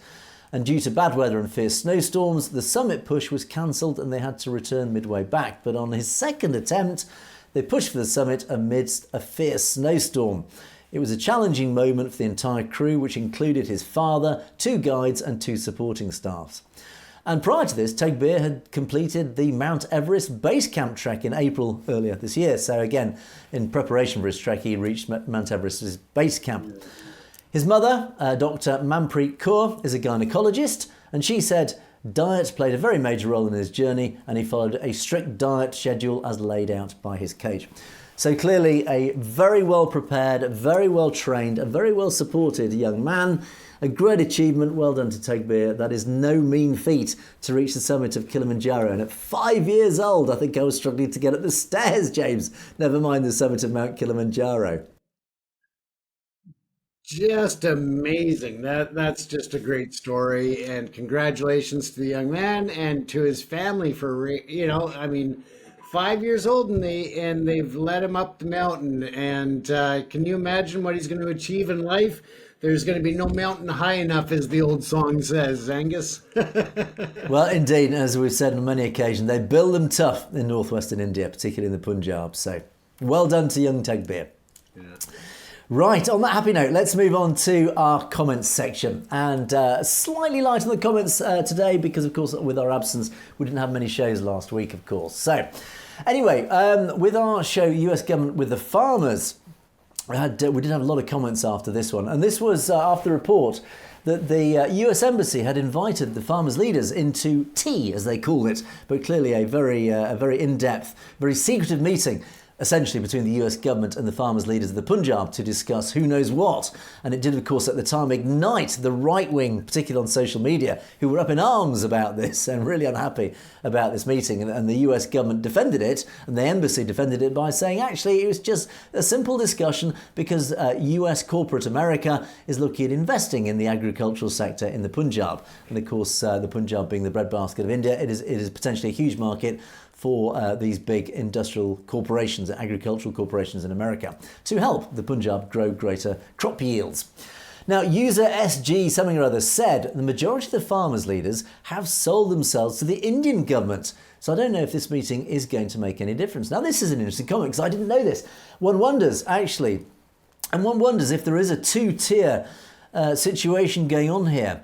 And due to bad weather and fierce snowstorms, the summit push was cancelled and they had to return midway back. But on his second attempt, they pushed for the summit amidst a fierce snowstorm. It was a challenging moment for the entire crew, which included his father, 2 guides and 2 supporting staffs. And prior to this, Tegbir had completed the Mount Everest base camp trek in April earlier this year. So again, in preparation for his trek, he reached Mount Everest's base camp. His mother, Dr. Manpreet Kaur, is a gynaecologist, and she said diet played a very major role in his journey, and he followed a strict diet schedule as laid out by his coach. So clearly a very well prepared, very well trained, a very well supported young man. A great achievement. Well done to Tegbir. That is no mean feat to reach the summit of Kilimanjaro. And at 5 years old, I think I was struggling to get up the stairs, James. Never mind the summit of Mount Kilimanjaro. Just amazing. That's just a great story, and congratulations to the young man and to his family for I mean, 5 years old and they've led him up the mountain. And can you imagine what he's going to achieve in life? There's going to be no mountain high enough, as the old song says, Angus. Well, indeed, as we've said on many occasions, they build them tough in northwestern India, particularly in the Punjab. So, well done to young Tegbir. Yeah. Right, on that happy note, let's move on to our comments section. And slightly light on the comments today because, of course, with our absence, we didn't have many shows last week, of course. So, anyway, with our show, US Government with the Farmers, we did have a lot of comments after this one. And this was after the report that the US Embassy had invited the farmers' leaders into tea, as they call it, but clearly a very in-depth, very secretive meeting, essentially between the US government and the farmers' leaders of the Punjab to discuss who knows what. And it did, of course, at the time ignite the right wing, particularly on social media, who were up in arms about this and really unhappy about this meeting. And the US government defended it, and the embassy defended it by saying, actually, it was just a simple discussion because US corporate America is looking at investing in the agricultural sector in the Punjab. And of course, the Punjab being the breadbasket of India, it is potentially a huge market for these big industrial corporations, agricultural corporations in America, to help the Punjab grow greater crop yields. Now, user SG something or other said the majority of the farmers' leaders have sold themselves to the Indian government. So I don't know if this meeting is going to make any difference. Now, this is an interesting comment because I didn't know this. One wonders, actually, and one wonders if there is a two-tier situation going on here,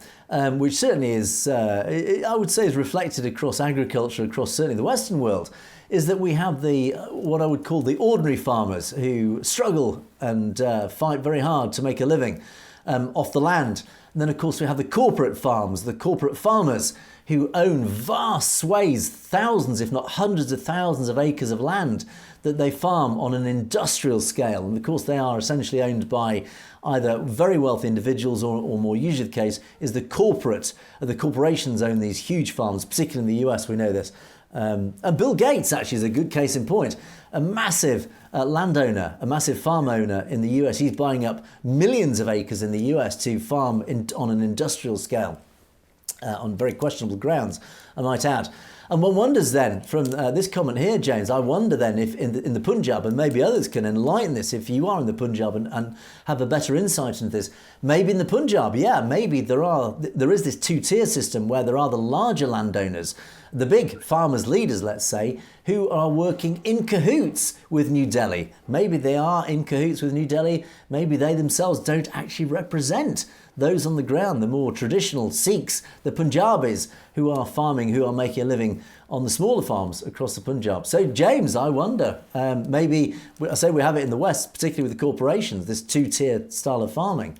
which certainly is, I would say, is reflected across agriculture, across certainly the Western world, is that we have the what I would call the ordinary farmers who struggle and fight very hard to make a living off the land. And then, of course, we have the corporate farms, the corporate farmers who own vast swathes, thousands, if not hundreds of thousands of acres of land that they farm on an industrial scale. And of course, they are essentially owned by either very wealthy individuals or more usually the case is the corporations own these huge farms, particularly in the US, we know this. And Bill Gates actually is a good case in point. A massive landowner, a massive farm owner in the US. He's buying up millions of acres in the US to farm on an industrial scale. On very questionable grounds, I might add. And one wonders then, from this comment here, James, I wonder then if in the Punjab, and maybe others can enlighten this if you are in the Punjab and have a better insight into this, maybe in the Punjab, maybe there is this two-tier system where there are the larger landowners, the big farmers' leaders, let's say, who are working in cahoots with New Delhi. Maybe they are in cahoots with New Delhi. Maybe they themselves don't actually represent those on the ground, the more traditional Sikhs, the Punjabis, who are farming, who are making a living on the smaller farms across the Punjab. So, James, I wonder, maybe, I say we have it in the West, particularly with the corporations, this two-tier style of farming.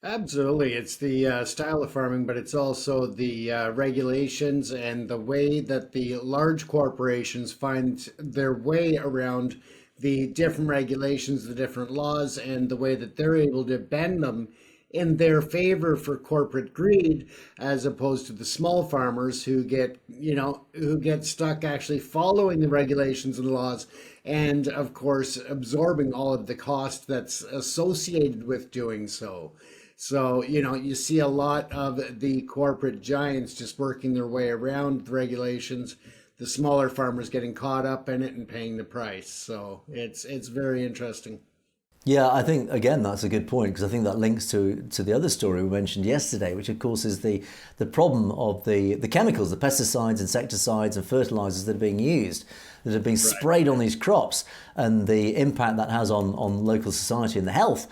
Absolutely. It's the style of farming, but it's also the regulations and the way that the large corporations find their way around the different regulations, the different laws, and the way that they're able to bend them in their favor for corporate greed, as opposed to the small farmers who get stuck actually following the regulations and laws, and of course absorbing all of the cost that's associated with doing so. So, you see a lot of the corporate giants just working their way around the regulations, the smaller farmers getting caught up in it and paying the price. So it's very interesting. Yeah, I think, again, that's a good point, because I think that links to the other story we mentioned yesterday, which, of course, is the problem of the chemicals, the pesticides, insecticides and fertilizers that are being used, that have been sprayed on these crops, and the impact that has on local society and the health.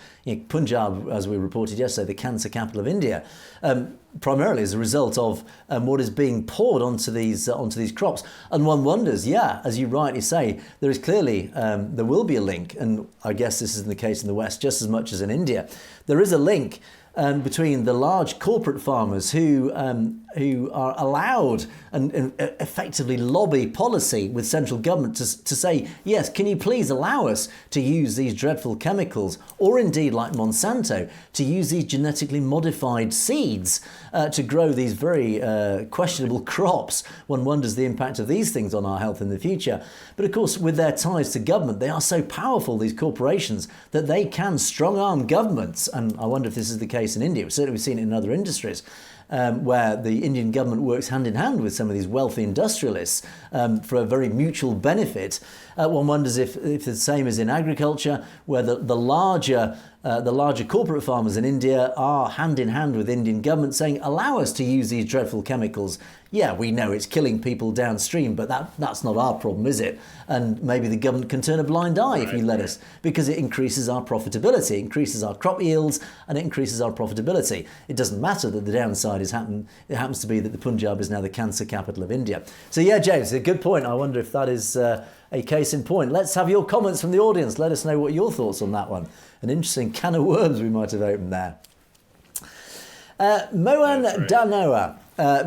Punjab, as we reported yesterday, the cancer capital of India, primarily as a result of what is being poured onto these crops. And one wonders, as you rightly say, there is clearly, there will be a link, and I guess this is the case in the West just as much as in India. There is a link between the large corporate farmers who are allowed and effectively lobby policy with central government to say, yes, can you please allow us to use these dreadful chemicals, or indeed like Monsanto, to use these genetically modified seeds to grow these very questionable crops. One wonders the impact of these things on our health in the future. But of course, with their ties to government, they are so powerful, these corporations, that they can strong-arm governments. And I wonder if this is the case in India. Certainly we've seen it in other industries. Where the Indian government works hand in hand with some of these wealthy industrialists for a very mutual benefit. One wonders if the same is in agriculture, where the larger corporate farmers in India are hand in hand with Indian government saying, allow us to use these dreadful chemicals. Yeah, we know it's killing people downstream, but that's not our problem, is it? And maybe the government can turn a blind eye if you let us, because it increases our profitability, it increases our crop yields, and it increases our profitability. It doesn't matter that the downside it happens to be that the Punjab is now the cancer capital of India. So yeah, James, a good point. I wonder if that is a case in point. Let's have your comments from the audience. Let us know what your thoughts on that one. An interesting can of worms we might have opened there. Mohan Danoa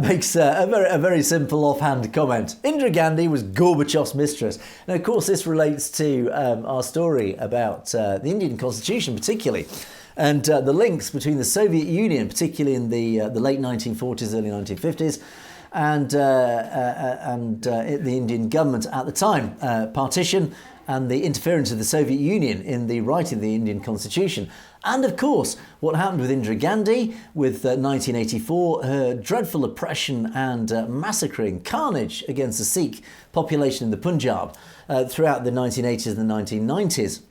makes a very simple offhand comment. Indira Gandhi was Gorbachev's mistress. Now, of course, this relates to our story about the Indian Constitution particularly, and the links between the Soviet Union, particularly in the late 1940s, early 1950s, and the Indian government at the time, partition and the interference of the Soviet Union in the writing of the Indian Constitution. And of course, what happened with Indira Gandhi with 1984, her dreadful oppression and massacring carnage against the Sikh population in the Punjab throughout the 1980s and the 1990s.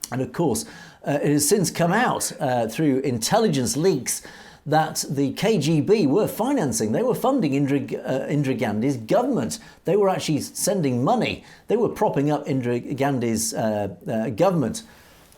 And of course, it has since come out through intelligence leaks that the KGB were financing, they were funding Indira Gandhi's government. They were actually sending money. They were propping up Indira Gandhi's government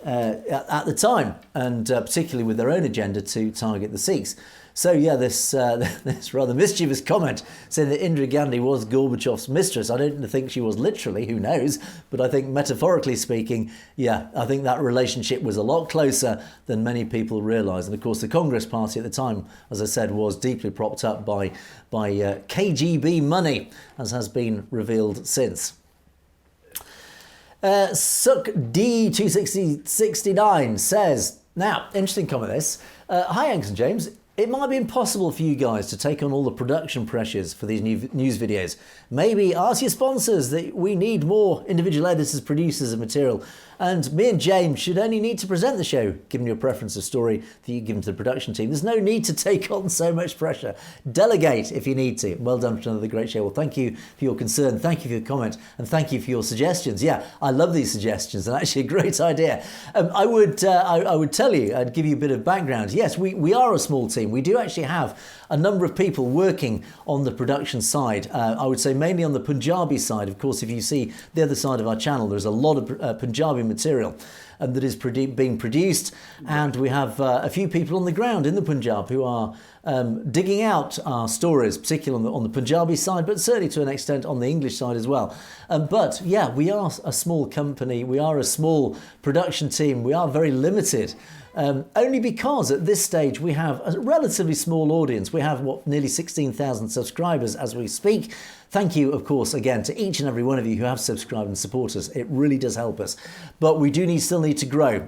at the time, and particularly with their own agenda to target the Sikhs. So yeah, this rather mischievous comment saying that Indira Gandhi was Gorbachev's mistress. I don't think she was literally, who knows, but I think metaphorically speaking, yeah, I think that relationship was a lot closer than many people realise. And of course, the Congress Party at the time, as I said, was deeply propped up by KGB money, as has been revealed since. Suk D269 says, now, interesting comment this. Hi, Angus and James. It might be impossible for you guys to take on all the production pressures for these new news videos. Maybe ask your sponsors that we need more individual editors, producers of material. And me and James should only need to present the show, given your preference of story that you give to the production team. There's no need to take on so much pressure. Delegate if you need to. Well done for another great show. Well, thank you for your concern. Thank you for your comment. And thank you for your suggestions. Yeah, I love these suggestions. And actually a great idea. I would tell you, I'd give you a bit of background. Yes, we are a small team. We do actually have a number of people working on the production side. I would say mainly on the Punjabi side. Of course, if you see the other side of our channel, there's a lot of Punjabi material that is being produced, and we have a few people on the ground in the Punjab who are digging out our stories, particularly on the Punjabi side, but certainly to an extent on the English side as well. But yeah, we are a small company, we are a small production team, we are very limited. Only because at this stage we have a relatively small audience. We have, nearly 16,000 subscribers as we speak. Thank you, of course, again, to each and every one of you who have subscribed and support us. It really does help us. But we do still need to grow.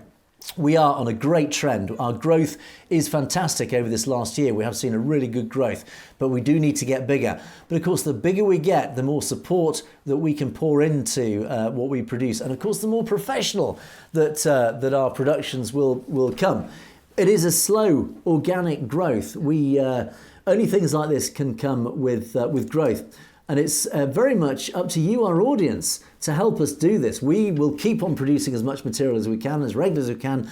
We are on a great trend. Our growth is fantastic over this last year. We have seen a really good growth, but we do need to get bigger. But of course, the bigger we get, the more support that we can pour into what we produce. And of course, the more professional that our productions will come. It is a slow, organic growth. Only things like this can come with growth. And it's very much up to you, our audience, to help us do this. We will keep on producing as much material as we can, as regular as we can,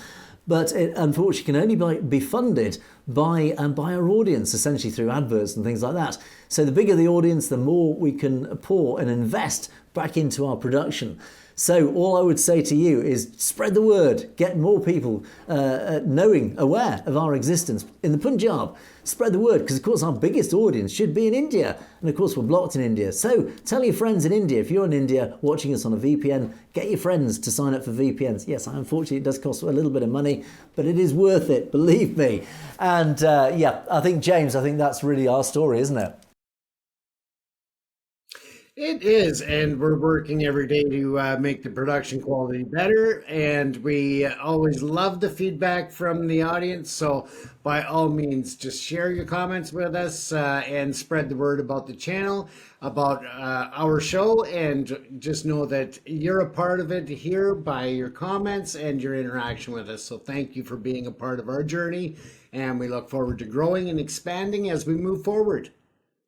but it unfortunately can only be funded by our audience, essentially through adverts and things like that. So the bigger the audience, the more we can pour and invest back into our production. So all I would say to you is spread the word, get more people aware of our existence in the Punjab. Spread the word, because of course our biggest audience should be in India, and of course we're blocked in India. So tell your friends in India, if you're in India watching us on a VPN, get your friends to sign up for VPNs. Yes, unfortunately it does cost a little bit of money, but it is worth it, believe me. And I think, James, I think that's really our story, isn't it? It is, and we're working every day to make the production quality better, and we always love the feedback from the audience. So by all means, just share your comments with us and spread the word about the channel, about our show, and just know that you're a part of it here by your comments and your interaction with us. So thank you for being a part of our journey, and we look forward to growing and expanding as we move forward.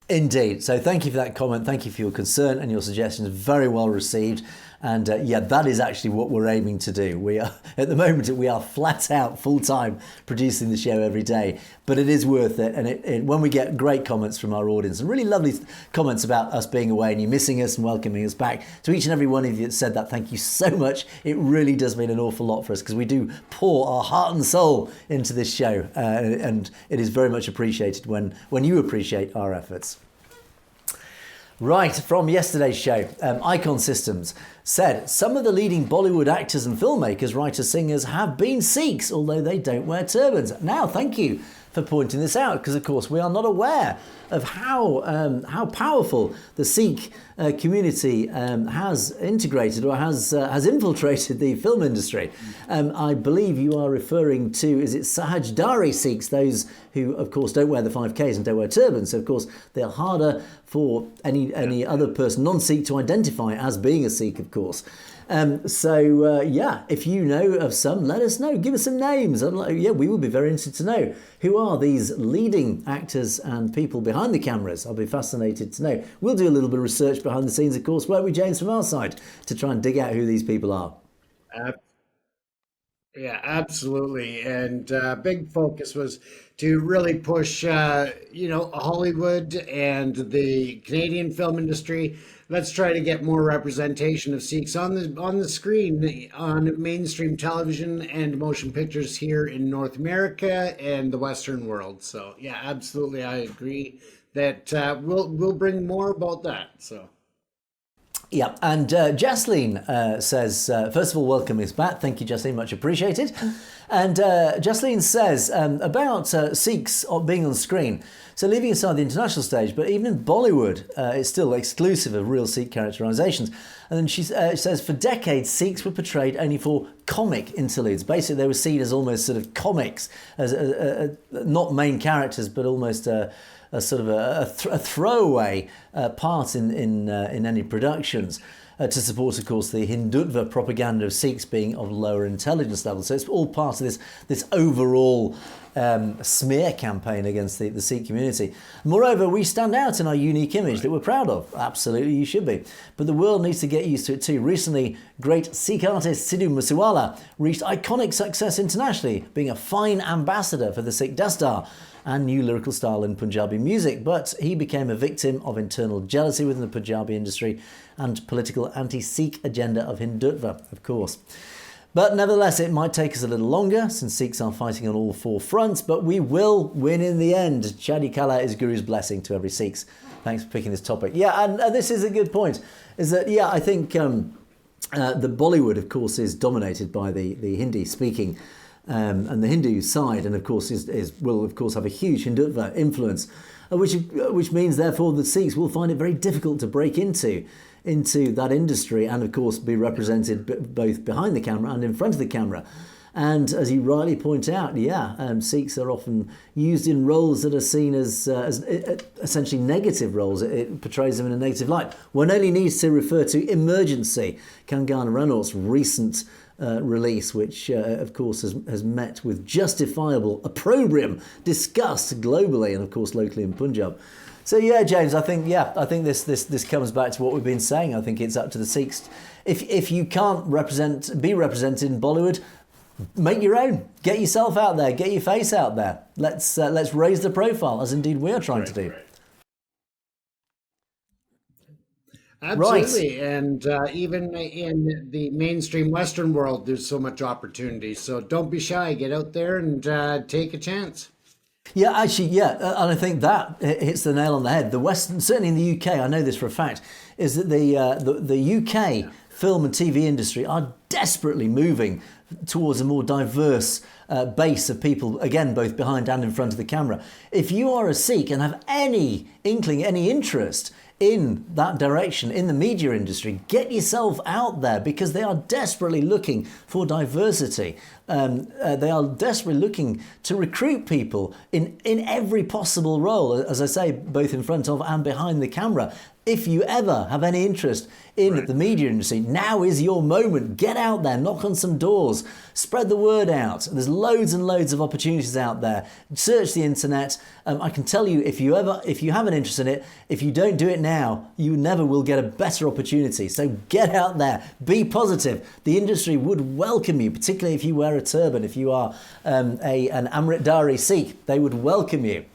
Indeed. So thank you for that comment. Thank you for your concern and your suggestions. Very well received. And that is actually what we're aiming to do. We are, at the moment, we are flat out full time producing the show every day, but it is worth it. And when we get great comments from our audience and really lovely comments about us being away and you missing us and welcoming us back, to each and every one of you that said that, thank you so much. It really does mean an awful lot for us, because we do pour our heart and soul into this show, and it is very much appreciated when you appreciate our efforts. Right, from yesterday's show, Icon Systems said some of the leading Bollywood actors and filmmakers, writers, singers have been Sikhs, although they don't wear turbans. Now, thank you for pointing this out, because of course we are not aware of how powerful the Sikh community has integrated or has infiltrated the film industry. I believe you are referring to, is it Sahajdari Sikhs, those who of course don't wear the 5Ks and don't wear turbans. So of course they're harder for any other person, non-Sikh, to identify as being a Sikh, of course. If you know of some, let us know. Give us some names. We would be very interested to know who are these leading actors and people behind the cameras. I'll be fascinated to know. We'll do a little bit of research behind the scenes, of course, won't we, James, from our side, to try and dig out who these people are. Yeah, absolutely. And big focus was to really push, Hollywood and the Canadian film industry. Let's try to get more representation of Sikhs on the screen, on mainstream television and motion pictures here in North America and the Western world. So yeah, absolutely, I agree that we'll bring more about that. So. Yeah, and Jasleen says, first of all, welcome is back. Thank you, Jasleen, much appreciated. And Jasleen says about Sikhs being on screen. So leaving aside the international stage, but even in Bollywood, it's still exclusive of real Sikh characterizations. And then she says, for decades, Sikhs were portrayed only for comic interludes. Basically, they were seen as almost sort of comics, as not main characters, but almost a sort of a throwaway part in any productions to support, of course, the Hindutva propaganda of Sikhs being of lower intelligence levels. So it's all part of this overall smear campaign against the Sikh community. Moreover, we stand out in our unique image that we're proud of. Absolutely, you should be. But the world needs to get used to it too. Recently, great Sikh artist Sidhu Moosewala reached iconic success internationally, being a fine ambassador for the Sikh Dastar and new lyrical style in Punjabi music, but he became a victim of internal jealousy within the Punjabi industry and political anti-Sikh agenda of Hindutva, of course. But nevertheless, it might take us a little longer, since Sikhs are fighting on all four fronts, but we will win in the end. Chadi Kala is Guru's blessing to every Sikhs. Thanks for picking this topic. Yeah, and this is a good point, is that, I think the Bollywood, of course, is dominated by the Hindi-speaking and the Hindu side, and of course will of course have a huge Hindutva influence, which means therefore the Sikhs will find it very difficult to break into that industry and of course be represented both behind the camera and in front of the camera. And as you rightly point out, Sikhs are often used in roles that are seen as essentially negative roles. It portrays them in a negative light. One only needs to refer to Emergency, Kangana Ranaut's recent release, which of course has met with justifiable opprobrium, disgust globally and of course locally in Punjab. So James, I think this comes back to what we've been saying. I think it's up to the Sikhs. If you can't be represented in Bollywood, make your own. Get yourself out there. Get your face out there. Let's raise the profile, as indeed we are trying to do. Right. Absolutely. And even in the mainstream Western world, there's so much opportunity. So don't be shy. Get out there and take a chance. Yeah, actually, yeah, and I think that hits the nail on the head. The Western, certainly in the UK, I know this for a fact, is that the UK Yeah. film and TV industry are desperately moving towards a more diverse base of people, again, both behind and in front of the camera. If you are a Sikh and have any inkling, any interest in that direction in the media industry, get yourself out there because they are desperately looking for diversity. They are desperately looking to recruit people in every possible role, as I say, both in front of and behind the camera. If you ever have any interest in Right. the media industry, now is your moment. Get out there, knock on some doors, spread the word out. There's loads and loads of opportunities out there. Search the internet. I can tell you, if you have an interest in it, if you don't do it now, you never will get a better opportunity. So get out there, be positive. The industry would welcome you, particularly if you wear a turban. If you are an Amritpal Sikh, they would welcome you.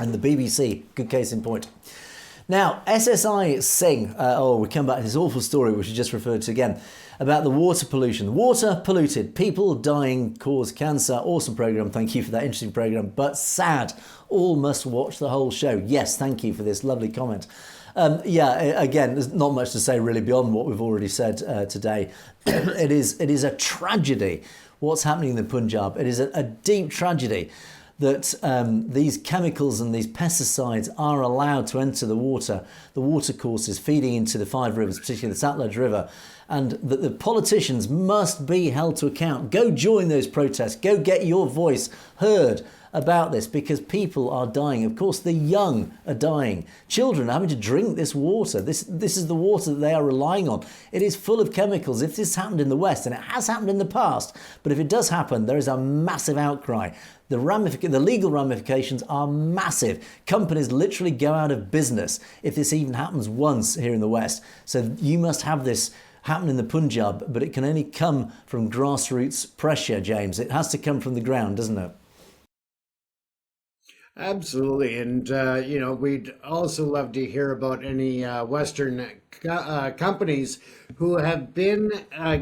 And the BBC, good case in point. Now, SSI Singh, we come back to this awful story which we just referred to again, about the water pollution. Water polluted, people dying, cause cancer. Awesome programme, thank you for that interesting programme, but sad. All must watch the whole show. Yes, thank you for this lovely comment. Again, there's not much to say really beyond what we've already said today. It is a tragedy what's happening in the Punjab. It is a deep tragedy that these chemicals and these pesticides are allowed to enter the water courses feeding into the five rivers, particularly the Satluj River, and that the politicians must be held to account. Go join those protests. Go get your voice heard about this because people are dying. Of course, the young are dying. Children are having to drink this water. This is the water that they are relying on. It is full of chemicals. If this happened in the West, and it has happened in the past, but if it does happen, there is a massive outcry. The legal ramifications are massive. Companies literally go out of business if this even happens once here in the West. So you must have this happen in the Punjab, but it can only come from grassroots pressure, James. It has to come from the ground, doesn't it? Absolutely. And, we'd also love to hear about any Western companies who have been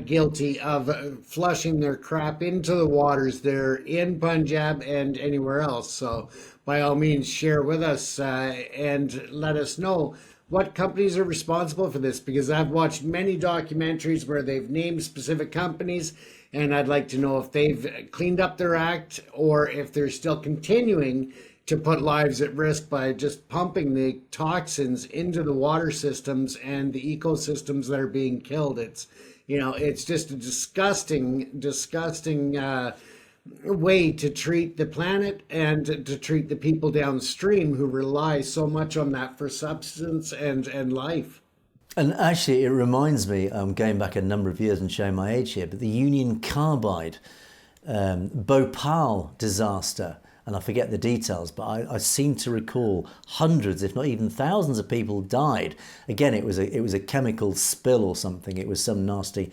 guilty of flushing their crap into the waters there in Punjab and anywhere else. So, by all means, share with us and let us know what companies are responsible for this because I've watched many documentaries where they've named specific companies. And I'd like to know if they've cleaned up their act or if they're still continuing to put lives at risk by just pumping the toxins into the water systems and the ecosystems that are being killed. It's just a disgusting way to treat the planet and to treat the people downstream who rely so much on that for substance and life. And actually, it reminds me, I'm going back a number of years and showing my age here, but the Union Carbide Bhopal disaster, and I forget the details, but I seem to recall hundreds, if not even thousands of people died. Again, it was a chemical spill or something. It was some nasty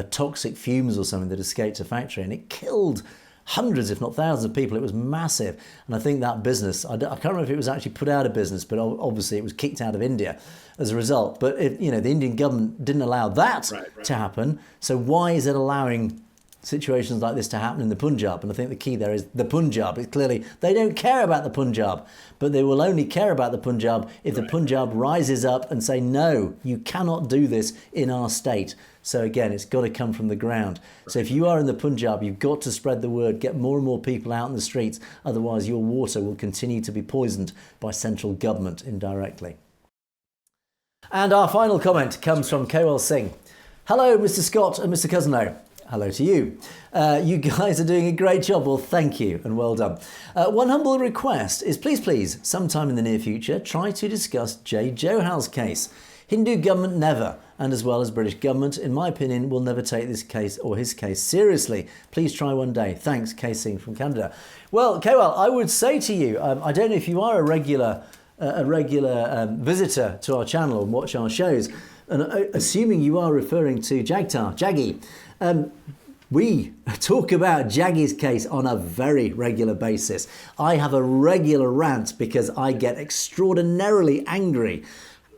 toxic fumes or something that escaped a factory, and it killed hundreds, if not thousands of people. It was massive. And I think that business, I can't remember if it was actually put out of business, but obviously it was kicked out of India as a result. But the Indian government didn't allow that to happen. So why is it allowing situations like this to happen in the Punjab? And I think the key there is the Punjab. It's clearly they don't care about the Punjab, but they will only care about the Punjab if the Punjab rises up and say, no, you cannot do this in our state. So again, it's got to come from the ground. So if you are in the Punjab, you've got to spread the word, get more and more people out in the streets. Otherwise, your water will continue to be poisoned by central government indirectly. And our final comment comes from Amritpal Singh. Hello, Mr. Scott and Mr. Cousineau. Hello to you. You guys are doing a great job. Well, thank you and well done. One humble request is please, sometime in the near future, try to discuss J. Johal's case. Hindu government never, and as well as British government, in my opinion, will never take this case or his case seriously. Please try one day. Thanks, K. Singh from Canada. Well, Kewal, I would say to you, I don't know if you are a regular visitor to our channel and watch our shows, and assuming you are referring to Jaggi, we talk about Jaggi's case on a very regular basis. I have a regular rant because I get extraordinarily angry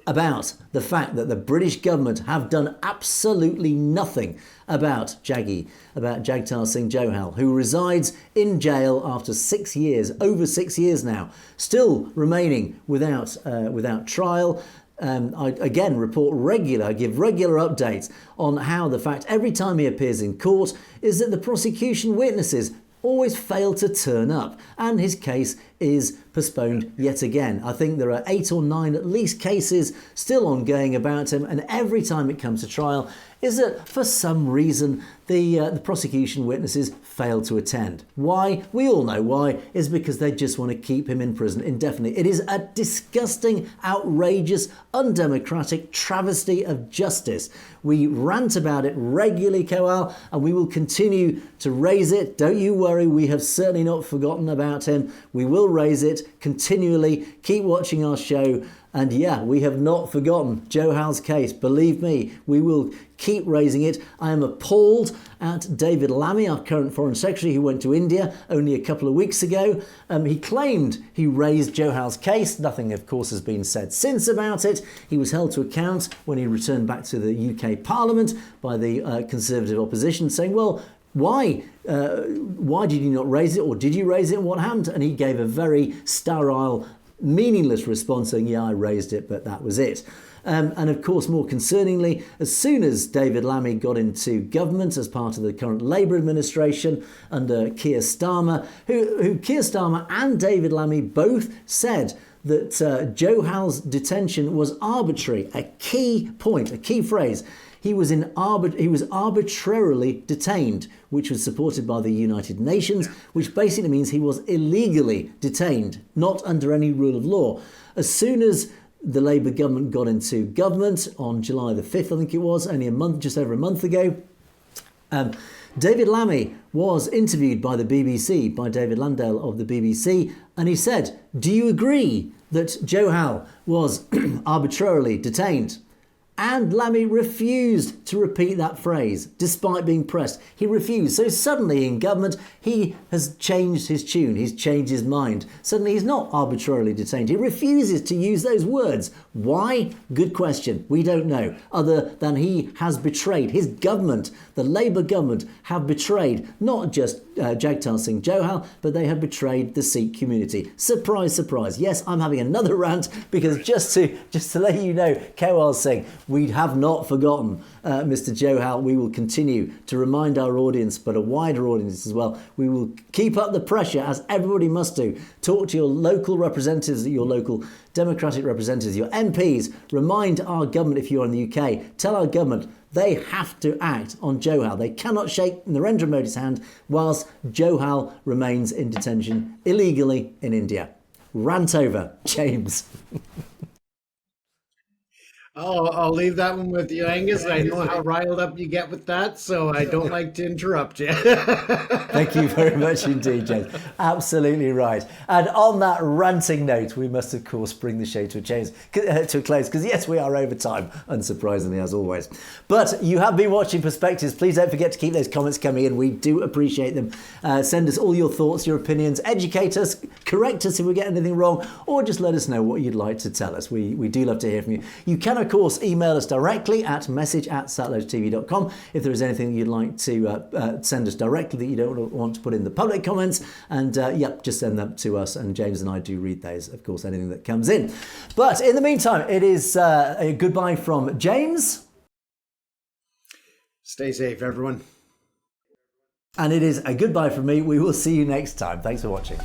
about the fact that the British government have done absolutely nothing about Jagtar Singh Johal, who resides in jail after 6 years, over 6 years now, still remaining without trial. I again give regular updates on how the fact every time he appears in court is that the prosecution witnesses always fail to turn up, and his case is postponed yet again. I think there are 8 or 9 at least cases still ongoing about him, and every time it comes to trial is that for some reason the prosecution witnesses fail to attend. Why? We all know why. Is because they just want to keep him in prison indefinitely. It is a disgusting, outrageous, undemocratic travesty of justice. We rant about it regularly, Koal, and we will continue to raise it. Don't you worry, we have certainly not forgotten about him. We will raise it continually. Keep watching our show. And yeah, we have not forgotten Johal's case. Believe me, we will keep raising it. I am appalled at David Lammy, our current Foreign Secretary, who went to India only a couple of weeks ago. He claimed he raised Johal's case. Nothing, of course, has been said since about it. He was held to account when he returned back to the UK Parliament by the Conservative opposition, saying, well, why did you not raise it, or did you raise it, and what happened? And he gave a very sterile, meaningless response saying, yeah, I raised it, but that was it. And of course, more concerningly, as soon as David Lammy got into government as part of the current Labour administration under Keir Starmer, who Keir Starmer and David Lammy both said that Johal's detention was arbitrary. A key point, a key phrase. He was arbitrarily detained, which was supported by the United Nations, which basically means he was illegally detained, not under any rule of law. As soon as the Labour government got into government on July the 5th, I think it was, just over a month ago, David Lammy was interviewed by the BBC, by David Landale of the BBC, and he said, do you agree that Johal was arbitrarily detained? And Lammy refused to repeat that phrase, despite being pressed. He refused. So suddenly in government, he has changed his tune. He's changed his mind. Suddenly he's not arbitrarily detained. He refuses to use those words. Why? Good question. We don't know. Other than he has betrayed. His government, the Labour government, have betrayed not just Jagtar Singh Johal, but they have betrayed the Sikh community. Surprise, surprise. Yes, I'm having another rant because just to let you know, Koal Singh, we have not forgotten Mr. Johal. We will continue to remind our audience, but a wider audience as well. We will keep up the pressure, as everybody must do. Talk to your local representatives, your local democratic representatives, your MPs. Remind our government, if you're in the UK, tell our government they have to act on Johal. They cannot shake Narendra Modi's hand whilst Johal remains in detention illegally in India. Rant over. James. Oh, I'll leave that one with you, Angus. I know how riled up you get with that, so I don't like to interrupt you. Thank you very much indeed, James. Absolutely right. And on that ranting note, we must, of course, bring the show to a close, because yes, we are over time, unsurprisingly, as always. But you have been watching Perspectives. Please don't forget to keep those comments coming in. We do appreciate them. Send us all your thoughts, your opinions, educate us, correct us if we get anything wrong, or just let us know what you'd like to tell us. We do love to hear from you. You can, of course, email us directly at message@satlogetv.com if there is anything you'd like to send us directly that you don't want to put in the public comments. And just send them to us, and James and I do read those, of course, anything that comes in. But in the meantime, it is a goodbye from James. Stay safe, everyone. And it is a goodbye from me. We will see you next time. Thanks for watching.